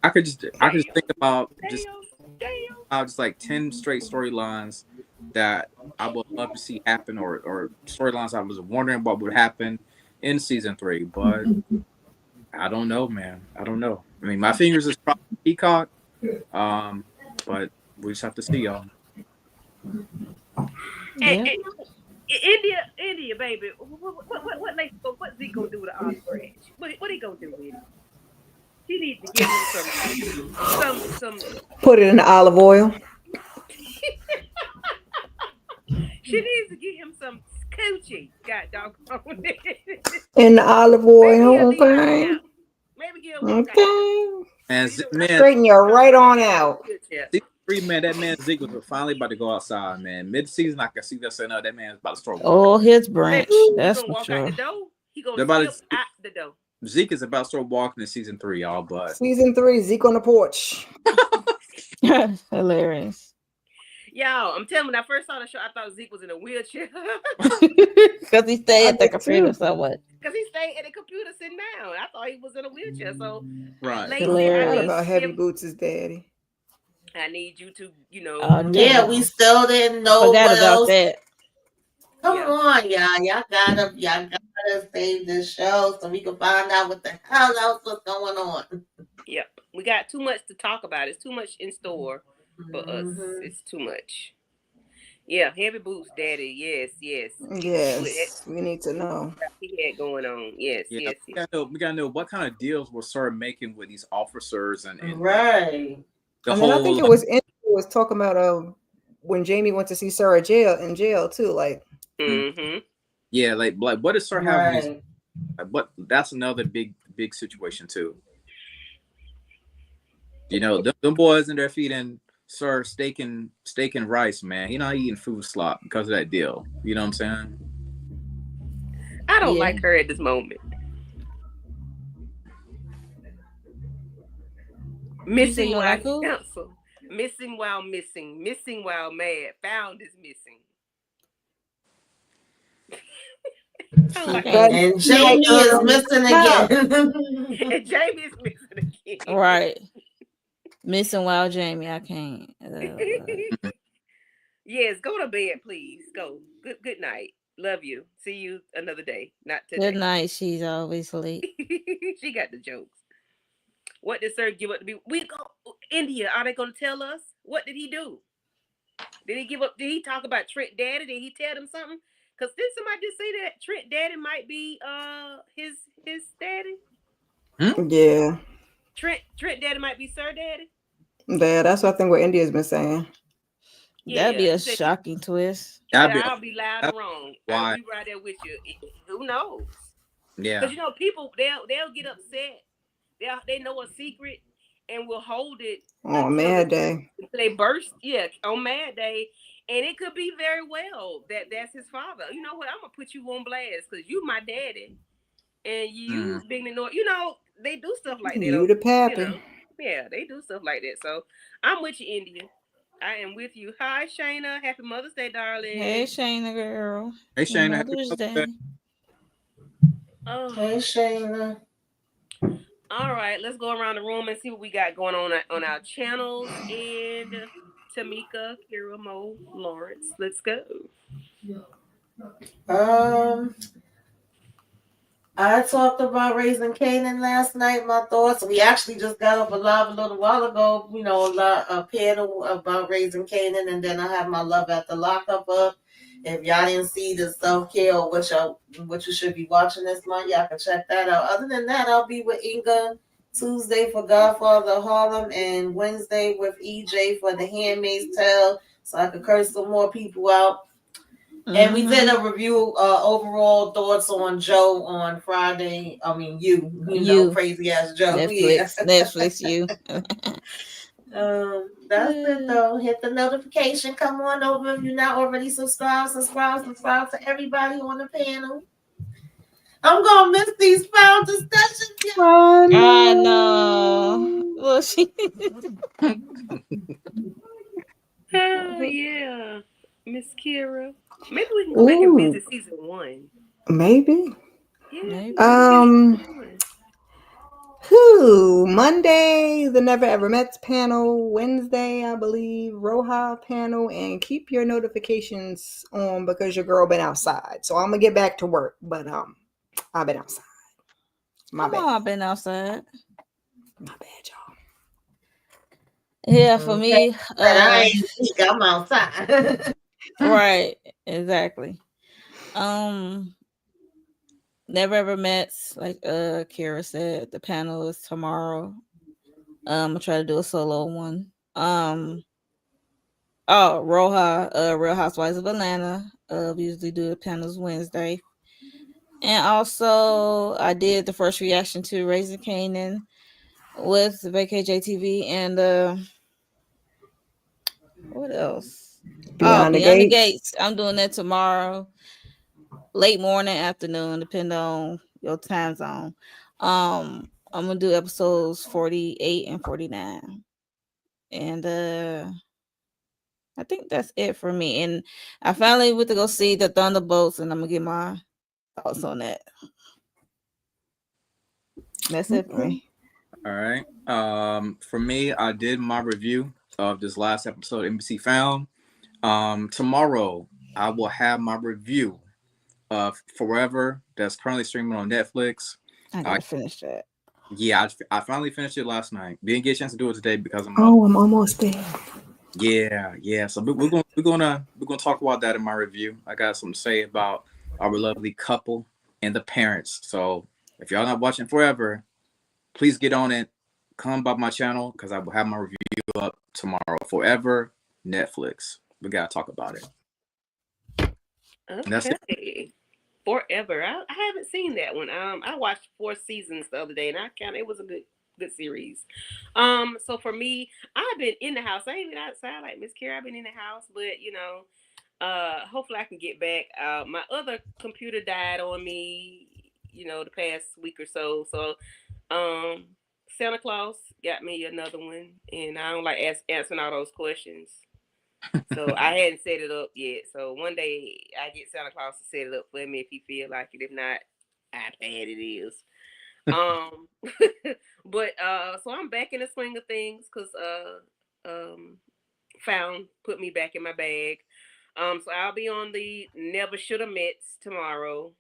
Speaker 5: I could just think about just like 10 straight storylines that I would love to see happen, or storylines I was wondering what would happen in season 3, but I don't know, man. I don't know. I mean, my fingers is probably Peacock, but we just have to see, y'all.
Speaker 3: And India, baby, what Zeke gonna do with the olive branch? What he gonna do with it? She needs to give him some.
Speaker 7: Put it in the olive oil.
Speaker 3: She needs to give him some coochie. God doggone it.
Speaker 7: In the olive oil, okay.
Speaker 3: Maybe give him
Speaker 7: okay.
Speaker 5: Man,
Speaker 7: straighten you right on out.
Speaker 5: Man, that man Zeke was finally about to go outside, man. Mid-season, I can see that saying, "No, that man's about to start."
Speaker 4: Oh, his branch. That's for sure.
Speaker 3: Out the door. He gonna skip out the door.
Speaker 5: Zeke is about to start walking in season 3, y'all. But
Speaker 7: season 3, Zeke on the porch.
Speaker 4: Hilarious.
Speaker 3: Y'all, I'm telling you, when I first saw the show, I thought Zeke was in a wheelchair.
Speaker 4: Because he stayed at the computer somewhat.
Speaker 3: Because he stayed at the computer sitting down. I thought he was in a wheelchair. So,
Speaker 5: right.
Speaker 7: Hilarious. About Heavy Boots' daddy.
Speaker 3: I need you to,
Speaker 6: we still didn't know
Speaker 4: what else.
Speaker 6: That. Come on, y'all. Y'all gotta save this show so we can find out what the hell else was going on.
Speaker 3: Yep. We got too much to talk about. It's too much in store for us. It's too much. Yeah, Heavy Boots daddy. Yes.
Speaker 7: Yes. We need to know.
Speaker 3: He had going on. Yes.
Speaker 5: We gotta know what kind of deals was Sir making with these officers and
Speaker 6: right.
Speaker 7: I think it was talking about when Jamie went to see Sarah in jail too, like
Speaker 5: yeah, like what does Sir have But that's another big situation too. You know, them boys in there feeding Sir steak and rice, man. He not eating food slop because of that deal. You know what I'm saying?
Speaker 3: I don't like her at this moment. Missing while cancel. Missing while missing. Missing while mad. Found is missing.
Speaker 6: And Jamie is missing again.
Speaker 3: And Jamie is missing again.
Speaker 4: Right. Missing while Jamie, I can't.
Speaker 3: Yes, go to bed, please. Go. Good night. Love you. See you another day. Not today.
Speaker 4: Good night. She's always late.
Speaker 3: She got the jokes. What did Sir give up to be? We go India. Are they gonna tell us? What did he do? Did he give up? Did he talk about Trent Daddy? Did he tell them something? Because did somebody just say that Trent Daddy might be his daddy?
Speaker 7: Yeah.
Speaker 3: Trent Daddy might be Sir Daddy.
Speaker 7: Yeah, that's what I think what India's been saying.
Speaker 4: Yeah, that'd be a shocking twist.
Speaker 3: I'll be loud and wrong. I'll be right there with you. Who knows?
Speaker 5: Yeah.
Speaker 3: Because people they'll get upset. They know a secret and will hold it
Speaker 7: on Mad Day.
Speaker 3: They burst, on Mad Day, and it could be very well that's his father. You know what? I'm gonna put you on blast because you my daddy, and you being ignored. You know they do stuff like that.
Speaker 7: You the pappy.
Speaker 3: You know? Yeah, they do stuff like that. So I'm with you, India. I am with you. Hi, Shayna. Happy Mother's Day, darling.
Speaker 4: Hey, Shayna, girl.
Speaker 5: Hey, Shayna.
Speaker 4: Mother's Day.
Speaker 6: Oh. Hey, Shayna.
Speaker 3: All right, let's go around the room and see what we got going on our channels. And Tamika, Kira, Mo, Lawrence, let's go.
Speaker 6: I talked about Raising Canaan last night. My thoughts. We actually just got up live a little while ago. You know, a panel about Raising Canaan, and then I have my Love at the Lockup up. If y'all didn't see the self-care or what you should be watching this month, y'all can check that out. Other than that, I'll be with Inga Tuesday for Godfather Harlem and Wednesday with EJ for The Handmaid's Tale, so I could curse some more people out. Mm-hmm. And we did a review, overall thoughts on Joe on Friday. I mean, you know, crazy ass Joe.
Speaker 4: Netflix, you.
Speaker 6: That's it though. Hit the notification. Come on over if you're not already subscribed to everybody on the panel. I'm gonna miss these founder sessions.
Speaker 4: I know. Well, she.
Speaker 3: Oh yeah, Miss Kira. Maybe we can go back and visit season 1.
Speaker 7: Maybe.
Speaker 3: Yeah.
Speaker 7: Monday, the Never Ever Mets panel. Wednesday, I believe, Roja panel. And keep your notifications on because your girl been outside. So I'm gonna get back to work, but I've been outside. My bad.
Speaker 4: I've been outside.
Speaker 7: My bad, y'all.
Speaker 4: Yeah, for me,
Speaker 6: I'm outside.
Speaker 4: Right, exactly. Never Ever Mets, like Kira said, the panel is tomorrow. I'll try to do a solo one. Roja, Real Housewives of Atlanta. We usually do the panels Wednesday. And also I did the first reaction to Raising Canaan with VKJTV and what else? Beyond the Gates. I'm doing that tomorrow. Late morning, afternoon, depending on your time zone. I'm gonna do episodes 48 and 49. And I think that's it for me. And I finally went to go see the Thunderbolts, and I'm gonna get my thoughts on that. That's it for me.
Speaker 5: All right. For me, I did my review of this last episode of NBC Found. Tomorrow I will have my review of Forever that's currently streaming on Netflix.
Speaker 4: I gotta finish that.
Speaker 5: Yeah, I finally finished it last night. Didn't get a chance to do it today because I'm
Speaker 7: almost there.
Speaker 5: Yeah. So we're gonna talk about that in my review. I got something to say about our lovely couple and the parents. So if y'all not watching Forever, please get on it. Come by my channel because I will have my review up tomorrow. Forever, Netflix. We gotta talk about it.
Speaker 3: Okay. Forever. I haven't seen that one. I watched 4 seasons the other day, and it was a good series. So for me, I've been in the house. I ain't been outside like Miss Carrie. I've been in the house, but hopefully I can get back. My other computer died on me, the past week or so. So, Santa Claus got me another one, and I don't like answering all those questions. So I hadn't set it up yet. So one day I get Santa Claus to set it up for me if he feel like it. If not, how bad it is. But so I'm back in the swing of things because Found put me back in my bag. So I'll be on the Never Shoulda Mets tomorrow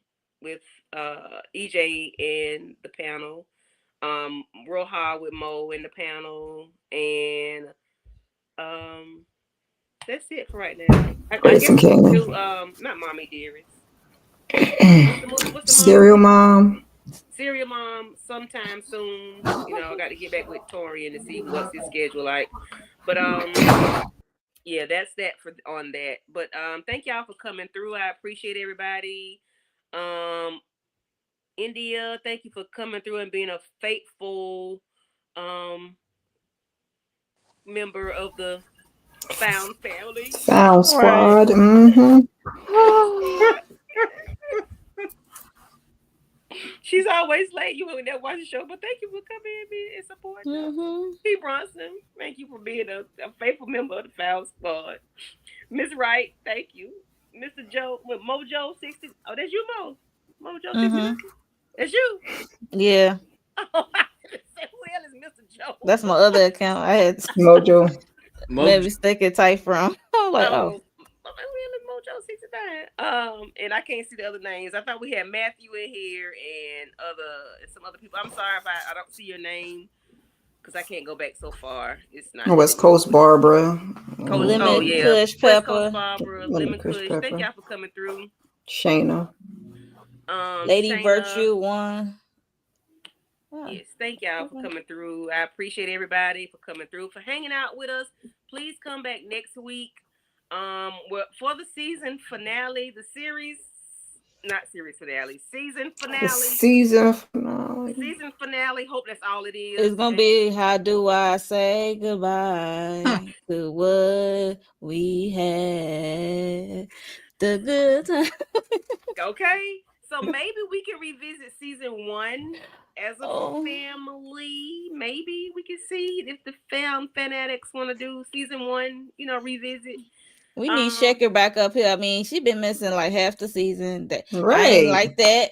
Speaker 3: with EJ and the panel. Real Hard with Mo in the panel, and that's it for right now. I guess we can do not Mommy Dearest. What's the
Speaker 7: Serial Mom.
Speaker 3: Serial Mom sometime soon. I got to get back with Torian to see what's his schedule like. But yeah, that's that on that. But thank y'all for coming through. I appreciate everybody. India, thank you for coming through and being a faithful member of the Found family.
Speaker 7: Found squad. Right. Mm-hmm.
Speaker 3: She's always late. You won't never watch the show, but thank you for coming and supporting. P. Bronson, thank you for being a faithful member of the Found Squad. Miss Wright, thank you. Mr. Joe with Mojo 60. Oh, that's you, Mojo 60. That's you.
Speaker 4: Yeah.
Speaker 3: Oh, who hell is Mr. Joe?
Speaker 4: That's my other account. I had
Speaker 7: Mojo.
Speaker 4: Maybe stick it type from. I'm like, oh.
Speaker 3: Mojo 69. And I can't see the other names. I thought we had Matthew in here and some other people. I'm sorry if I don't see your name because I can't go back so far. It's not.
Speaker 7: West Coast Barbara.
Speaker 4: Lemon Kush Pepper.
Speaker 3: West Coast Barbara. Lemon Kush. Thank y'all for coming through.
Speaker 7: Shayna.
Speaker 4: Lady
Speaker 3: Shayna.
Speaker 4: Virtue 1.
Speaker 3: Yes, thank y'all for coming through. I appreciate everybody for coming through, for hanging out with us. Please come back next week. For the season finale, season finale. Hope that's all it is.
Speaker 4: It's gonna be how do I say goodbye to what we had, the good time.
Speaker 3: Okay, so maybe we can revisit season 1 as a family. Maybe we can see if the fanatics want to do season 1. Revisit.
Speaker 4: We need Shaker back up here. I mean, she been missing like half the season.
Speaker 7: Right.
Speaker 4: I ain't like that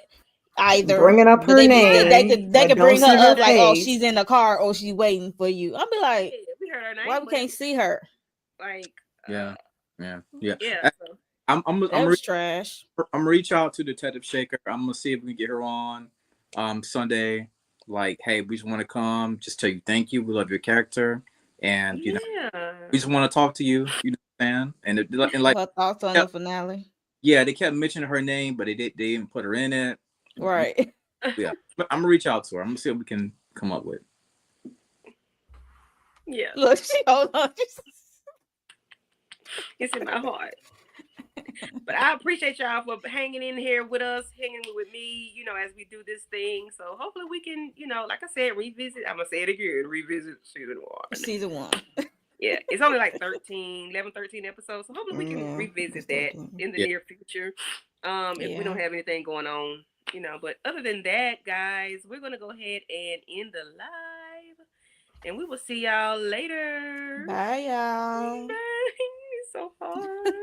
Speaker 4: either.
Speaker 7: Bringing up her name.
Speaker 4: They could bring her up like, oh, she's in the car or she's waiting for you. I'll be like,
Speaker 3: we heard her name,
Speaker 4: why we can't see her?
Speaker 3: Like,
Speaker 5: yeah.
Speaker 3: So.
Speaker 4: I'm trash.
Speaker 5: I'm gonna reach out to Detective Shaker. I'm gonna see if we can get her on Sunday. Like, hey, we just want to come, just tell you thank you. We love your character, and we just want to talk to you. You know what I'm saying? And like,
Speaker 4: her thoughts on the finale.
Speaker 5: Yeah, they kept mentioning her name, but they didn't put her in it.
Speaker 4: Right.
Speaker 5: Yeah, but I'm gonna reach out to her. I'm gonna see what we can come up with.
Speaker 3: Yeah.
Speaker 4: Look, hold on.
Speaker 3: It's in my heart. But I appreciate y'all for hanging in here with us, hanging with me, as we do this thing. So hopefully we can, like I said, revisit. I'm going to say it again, revisit season 1. Yeah, it's only like 11, 13 episodes. So hopefully we can revisit that in the near future. If we don't have anything going on, But other than that, guys, we're going to go ahead and end the live. And we will see y'all later.
Speaker 4: Bye, y'all.
Speaker 3: Bye. It's so hard.